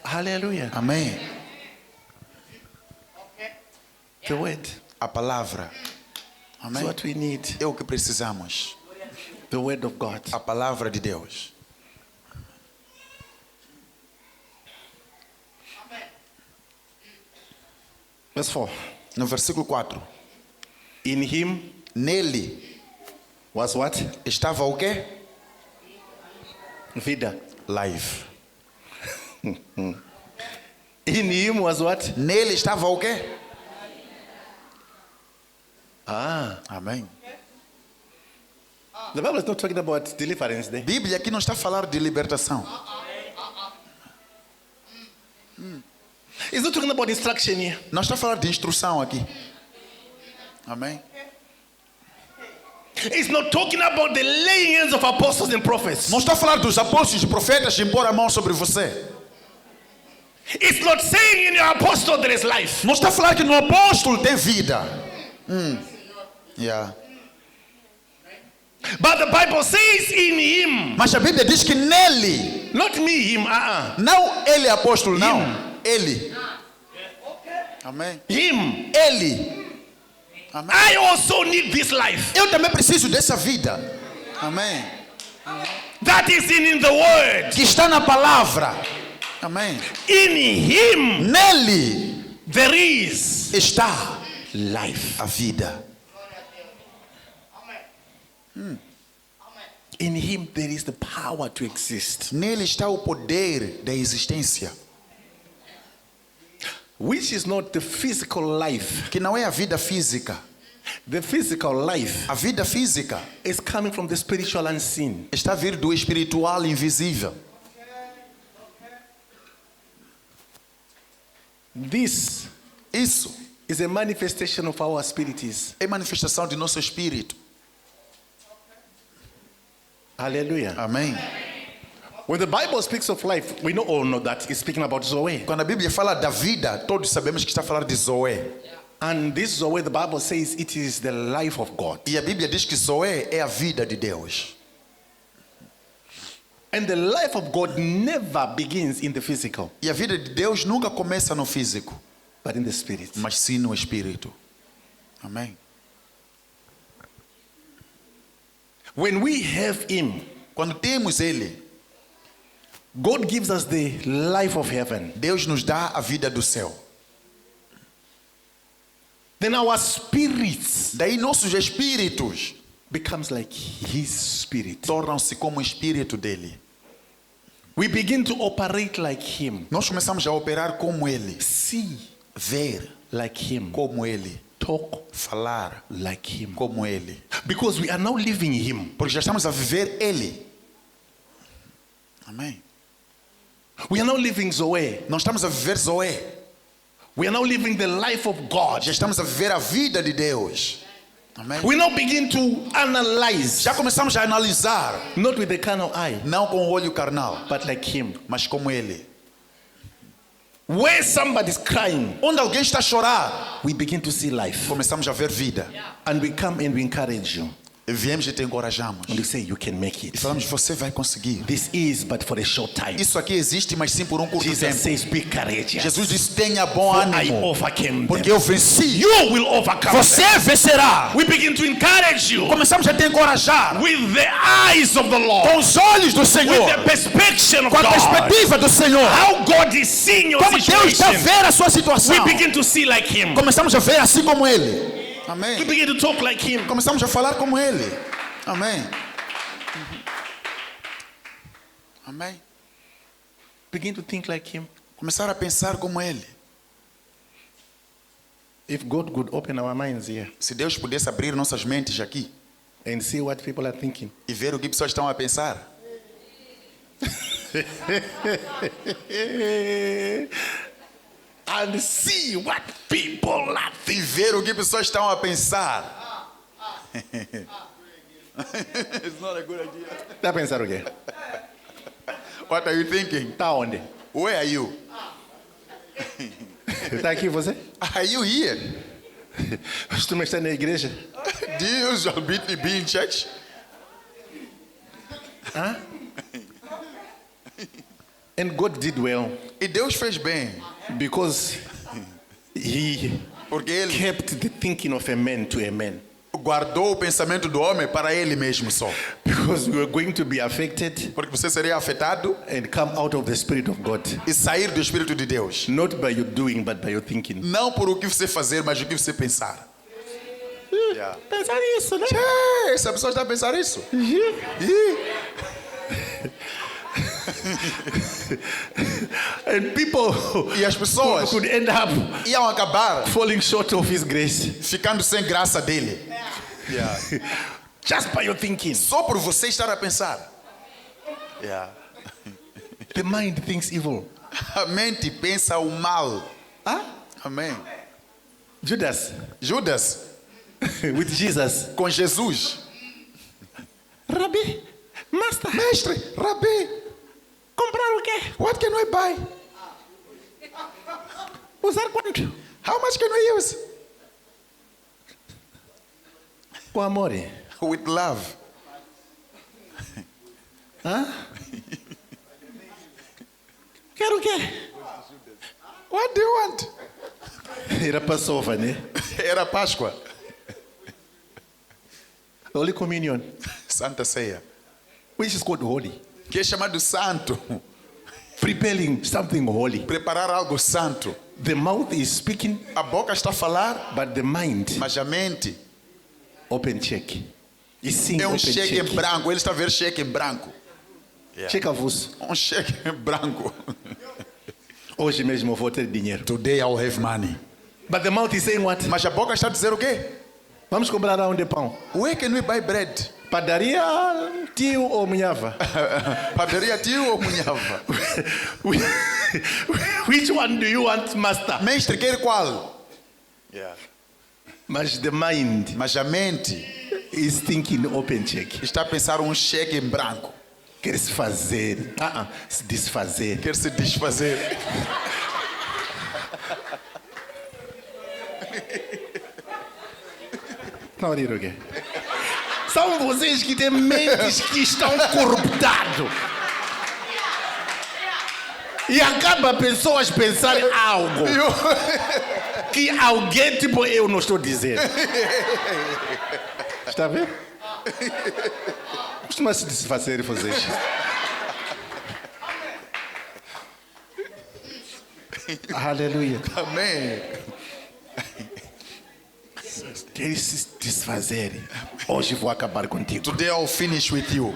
Hallelujah. Amém. The word. A palavra. That's Amém. what we need. É o que precisamos. The word of God. A palavra de Deus. Verse 4. No versículo 4. In him Nele was what? estava o quê? Vida. Life. In him was what? Nele estava o quê? The Amém. Bible is not talking about deliverance there. Bíblia aqui não está a falar de libertação. It's not talking about instruction here. Não está a falar de instrução aqui. Amém. It's not talking about the laying hands of apostles and prophets. Não está a falar dos apóstolos e profetas de impor a mão sobre você. It's not saying in your apostle there is life. Não está a falar que no apóstolo tem vida. Yeah. But the Bible says in him. Mas a Bíblia diz que nele, Not me, him. não ele é apóstolo, não. Ele. Amém. Him. Ele. Amém. I also need this life. Eu também preciso dessa vida. Amém. That is in the word. Que está na palavra. Amém. In him Nele there is está life. a vida. In him there is the power to exist. Nele está o poder da existência, Which is not the physical life. que não é a vida física. The physical life A vida física is coming from the spiritual unseen. está a vir do espiritual invisível. This Isso is a manifestation of our spirits. É manifestação de nosso espírito. Hallelujah. Amém. When the Bible speaks of life, we all know that it's speaking about Zoe. Quando a Bíblia fala da vida, todos sabemos que está a falar de Zoe. And this Zoe, the Bible says it is the life of God. E a Bíblia diz que Zoe é a vida de Deus. And the life of God never begins in the physical, E a vida de Deus nunca começa no físico, but in the spirit. mas sim no espírito. Amém. When we have Him, Quando temos Ele, God gives us the life of heaven. Deus nos dá a vida do céu. Then our spirits Daí nossos espíritos becomes like His spirit. tornam-se como o espírito dele. We begin to operate like Him, Nós começamos a operar como Ele, see ver like Him, como Ele, talk falar like Him. como Ele. Because we are now living Him. Porque já estamos a viver Ele. Amém. We are now living Zoe. Nós estamos a viver Zoe. We are now living the life of God. Já estamos a viver a vida de Deus. Amém. We now begin to analyze, Já começamos a analisar, not with the carnal eye, não com o olho carnal, but like Him. mas como Ele. Where somebody's crying, Onde alguém está a chorar, we begin to see life. começamos a ver vida. And we come and we encourage you. E viemos e te encorajamos. And we say, you can make E it. falamos, você vai conseguir. This is but for a short time. Isso aqui existe, mas sim por um curto Jesus tempo. says, be courageous. Jesus disse, tenha bom For I ânimo, overcame porque them. eu venci. You will overcome Você them. vencerá. We begin to encourage you Começamos a te encorajar with the eyes of the Lord, com os olhos do with Senhor, the perspective of com a God. perspectiva do Senhor. How God is seeing your Como Deus está a situation. ver a sua situação. We begin to see like Him. Começamos a ver assim como Ele. We Amém. begin to talk like Him. Começamos a falar como Ele. Amém. Amém. Begin to think like Him. Começar a pensar como Ele. If God could open our minds here Se Deus pudesse abrir nossas mentes aqui and see what people are thinking. e ver o que pessoas estão a pensar. And see what people are E thinking. ver o que pessoas estão a pensar. It's not a good idea. Tá pensando o quê? What are you thinking? Tá onde? Where are you? Tá aqui você? Are you here? Costuma estar na igreja? Do you usually be in church? Huh? And God did well E Deus fez bem, because He porque Ele kept the thinking of a man to a man. guardou o pensamento do homem para Ele mesmo só. Because we were going to be affected Porque você seria afetado and come out of the Spirit of God. e sair do Espírito de Deus. Not by your doing, but by your thinking. Não por o que você fazer, mas o que você pensar. Yeah. Pensar isso, né? Essa pessoa está a pensar isso. Ih. And people E as pessoas could end up iam acabar falling short of His grace ficando sem graça dele. Yeah. just by your thinking. Só por você estar a pensar. Yeah. The mind thinks evil. A mente pensa o mal. Amém. Judas Judas, with Jesus. com Jesus. Rabbi, Master, Mestre, Rabi, comprar o quê? what can we buy? Usar quanto? How much can we use? Com amor. With love. Quero o quê? What do you want? Era Passover, né? Era Páscoa. Holy Communion, Santa Ceia. which is called holy. Que é chamado santo. Preparing something holy. Preparar algo santo. The mouth is speaking, A boca está a falar, but the mind, mas a mente open check. Is seeing é um open cheque em check. branco. Ele está a ver cheque em branco. Check avulso. Um cheque em branco. Hoje mesmo eu vou ter dinheiro. Today I will have money. But the mouth is saying what? Mas a boca está a dizer o quê? Vamos comprar aonde pão? Where can we buy bread? Padaria, tio ou munhava? Padaria tio ou munhava? Which one do you want, master? Mestre, quer qual? Yeah. Mas the mind Mas a mente is thinking open check. está a pensar cheque em branco. Quer se fazer, se desfazer. Quer se desfazer. Não, Iroge. São vocês que têm mentes que estão corruptadas. E acaba pessoas pensarem algo que alguém, tipo, eu não estou dizendo. Está a ver? Costuma se desfazer vocês. Aleluia. Amém. Queres se desfazer? Hoje vou acabar contigo. Today I'll finish with you.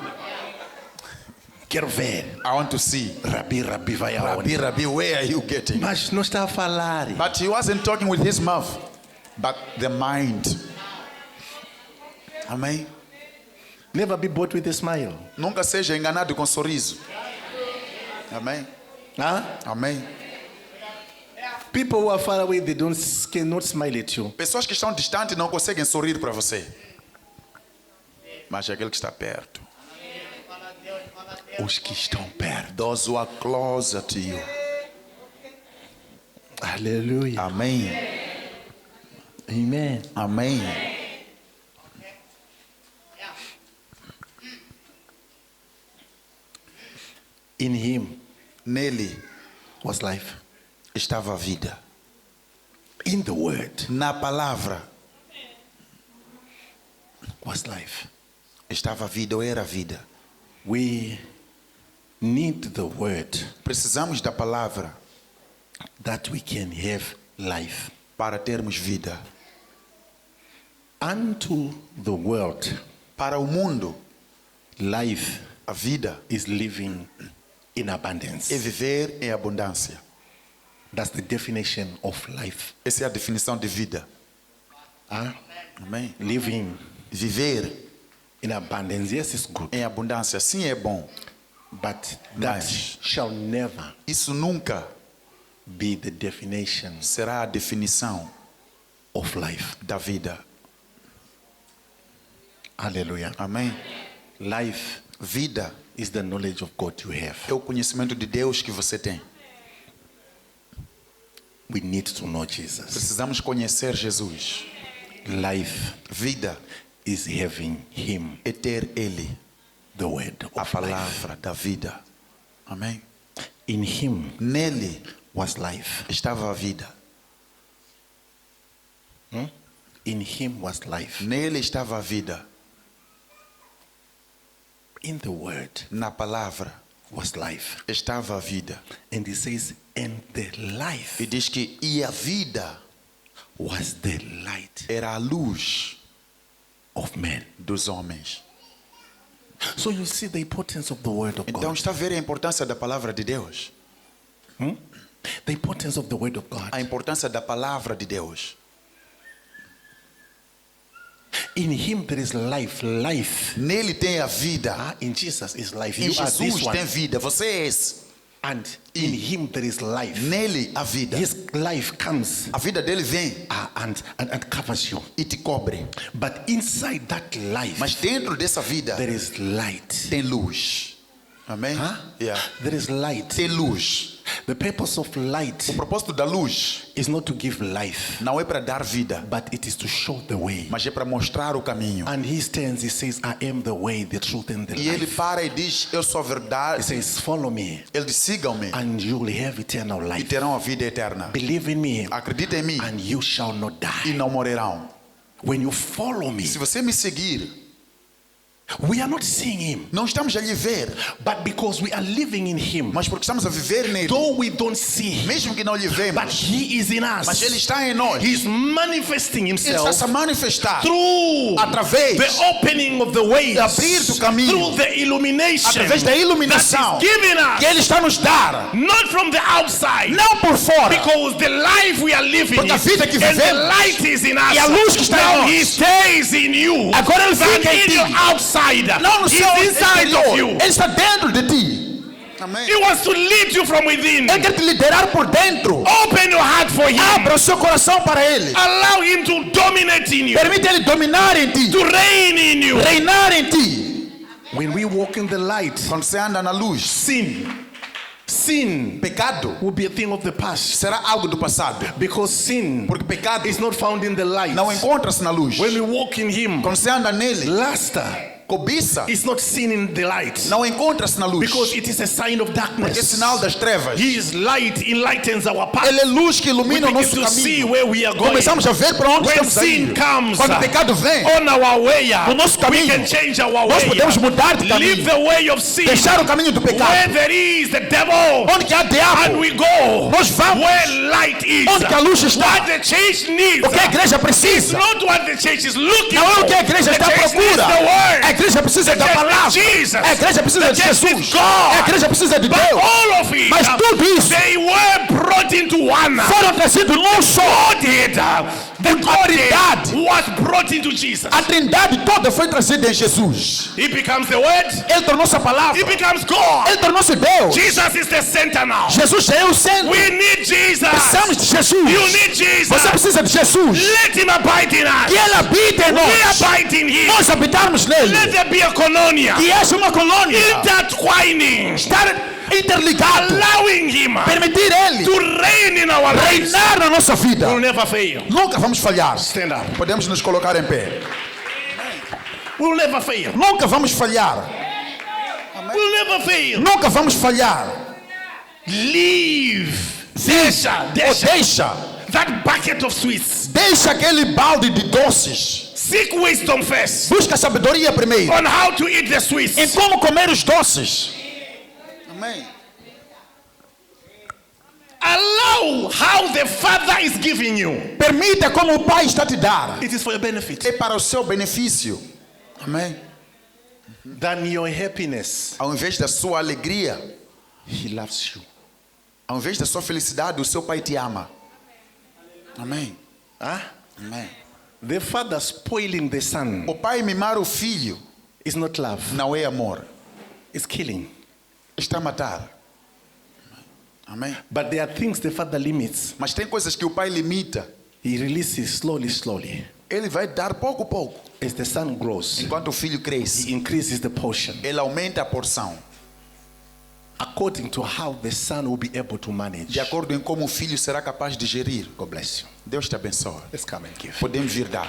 Quero ver. I want to see. Rabi vai aonde? Rabbi, where are you getting? Mas não está a falar. But he wasn't talking with his mouth, but the mind. Amém? Never be bought with a smile. Nunca seja enganado com sorriso. Amém? Amém? People who are far away, they cannot smile at you. Pessoas que estão distantes não conseguem sorrir para você. Mas aquele que está perto. Os que estão perto. Those who are closer to you. Aleluia. Amém. Amen. Amém. In him Nele was life. estava a vida. In the word Na palavra was life. estava a vida ou era a vida. We need the word Precisamos da palavra that we can have life. para termos vida. Unto the world, Para o mundo, life a vida is living in abundance. é viver em abundância. That's the definition of life. Essa é a definição de vida. Amém? Living Viver in abundance. Yes, it's good. em abundância, sim, é bom. But that Mas shall never isso nunca be the definition será a definição of life. da vida. Hallelujah. Amém? Life Vida is the knowledge of God you have. é o conhecimento de Deus que você tem. We need to know Jesus. Precisamos conhecer Jesus. Life Vida is having him, é ter Ele, the word a of life. palavra da vida. Amém? In him Nele was life. estava a vida. In him was life. Nele estava a vida. In the word Na palavra was life. estava a vida. And he says, and the life E diz que e a vida was the light era a luz of man. dos homens. So you see the importance of the word of Então God. está a ver a importância da palavra de Deus. The importance of the word of God. A importância da palavra de Deus. In him there is life. Life. Nele tem a vida. In Jesus is life. Em You are this Jesus one. tem vida. Você é esse. And in him there is life. Nele a vida. His life comes A vida dele vem and covers you. e te cobre. But inside that life, Mas dentro dessa vida there is light. tem luz. Amém? Yeah. There is light. Tem luz. The purpose of light O propósito da luz is not to give life, não é para dar vida, but it is to show the way. mas é para mostrar o caminho. And he stands, he says, I am the way, the truth, and the E ele life. para e diz, eu sou a He verdade. says, follow me, Ele diz, sigam-me and you will have eternal e life. terão a vida eterna. Believe in me, Acredita em mim and you shall not e die. não morrerão. When you follow me, Se você me seguir, we are not seeing him, não estamos a lhe ver, but because we are living in him, mas porque estamos a viver nele. though we don't see him, Mesmo que não lhe but vemos, he is in mas ele us. está em nós. Ele He's manifesting está himself se a manifestar through através the opening of the ways, abrir do caminho, through the illumination através da iluminação that is given us, que ele está nos dar, not from the outside, não por fora, because the life we are living porque a vida que and the vivemos light is in us. e a luz que está em Now nós. he stays in you, Agora ele but fica em in ti. your outside, não no he's seu inside of exterior, you. ele está dentro de ti. Amém. He wants to lead you from within. Ele quer te liderar por dentro. Open your heart for him. Abra o seu coração para Ele. Allow him to dominate in you, Permite Ele dominar em ti. to reign in you. Reinar em ti. When we walk in the light, Quando você anda na luz, sin pecado will be a thing of the past, será algo do passado. because sin Porque pecado is not found in the light. não encontra-se na luz. When we walk in him, Quando você anda nele, luster cobiça is not seen in the light, não encontra-se na luz. because it is a sign of Porque é darkness. sinal das trevas. His light enlightens our path. Ele é luz que We ilumina o begin nosso to see caminho. where we are going. Começamos a ver para onde When estamos a sin ir. comes Quando o pecado vem, on our way, no nosso we caminho, can change our nós way. podemos mudar de Leave caminho. the way of sin. Deixar o caminho do Where pecado. there is the devil, Onde que há and diabo, we go nós vamos. where light is. Onde que a luz está. What the church needs O que a igreja is precisa not what the church is looking não é for. o que a igreja The está à church needs procura. the word. A igreja precisa da The church palavra. needs Jesus. A igreja precisa de The church Jesus. needs God. A igreja precisa de But Deus. all of it, Mas tudo isso they were brought into one. foram trazidos num só. The autoridade. Godhead was brought into Jesus. A trindade toda foi trazida em Jesus. He becomes the word. Ele tornou-se a palavra. He becomes God. Ele tornou-se Deus. Jesus is the center now. Jesus já é o centro. We need Jesus. Precisamos de Jesus. You need Jesus. Você precisa de Jesus. Let him abide in us. Que Ele habite em We nós. abide in him. Nós habitarmos nele. Let there be a koinonia. Que haja uma colônia. Intertwining. Estar interligado. Allowing him Permitir Ele to reign in our lives. reinar na nossa vida. We'll never fail. Nunca vamos falhar. Stand up. Podemos nos colocar em pé. We'll never fail. Nunca vamos falhar. We'll never fail. Nunca vamos falhar. Leave. Ou deixa. That bucket of sweets. Deixa aquele balde de doces. Seek wisdom first Busca sabedoria primeiro. on how to eat the sweets. Em como comer os doces. Amém. Allow how the Father is giving you. Permita como o Pai está te dar. It is for your benefit. É para o seu benefício. Amém. Than your happiness. Ao invés da sua alegria, He loves you. ao invés da sua felicidade, o seu Pai te ama. Amém. Huh? Amém. The father spoiling the son O pai mimar o filho is not love. não é amor. It's killing. Está a matar. Amém. But there are things the father limits. Mas tem coisas que o pai limita. He releases slowly, slowly. Ele vai dar pouco a pouco. As the son grows, Enquanto o filho cresce, he increases the portion ele aumenta a porção. according to how the son will be able to manage. De acordo em como o filho será capaz de gerir. God bless you. Deus te abençoe. Let's come and give. Podemos vir dar.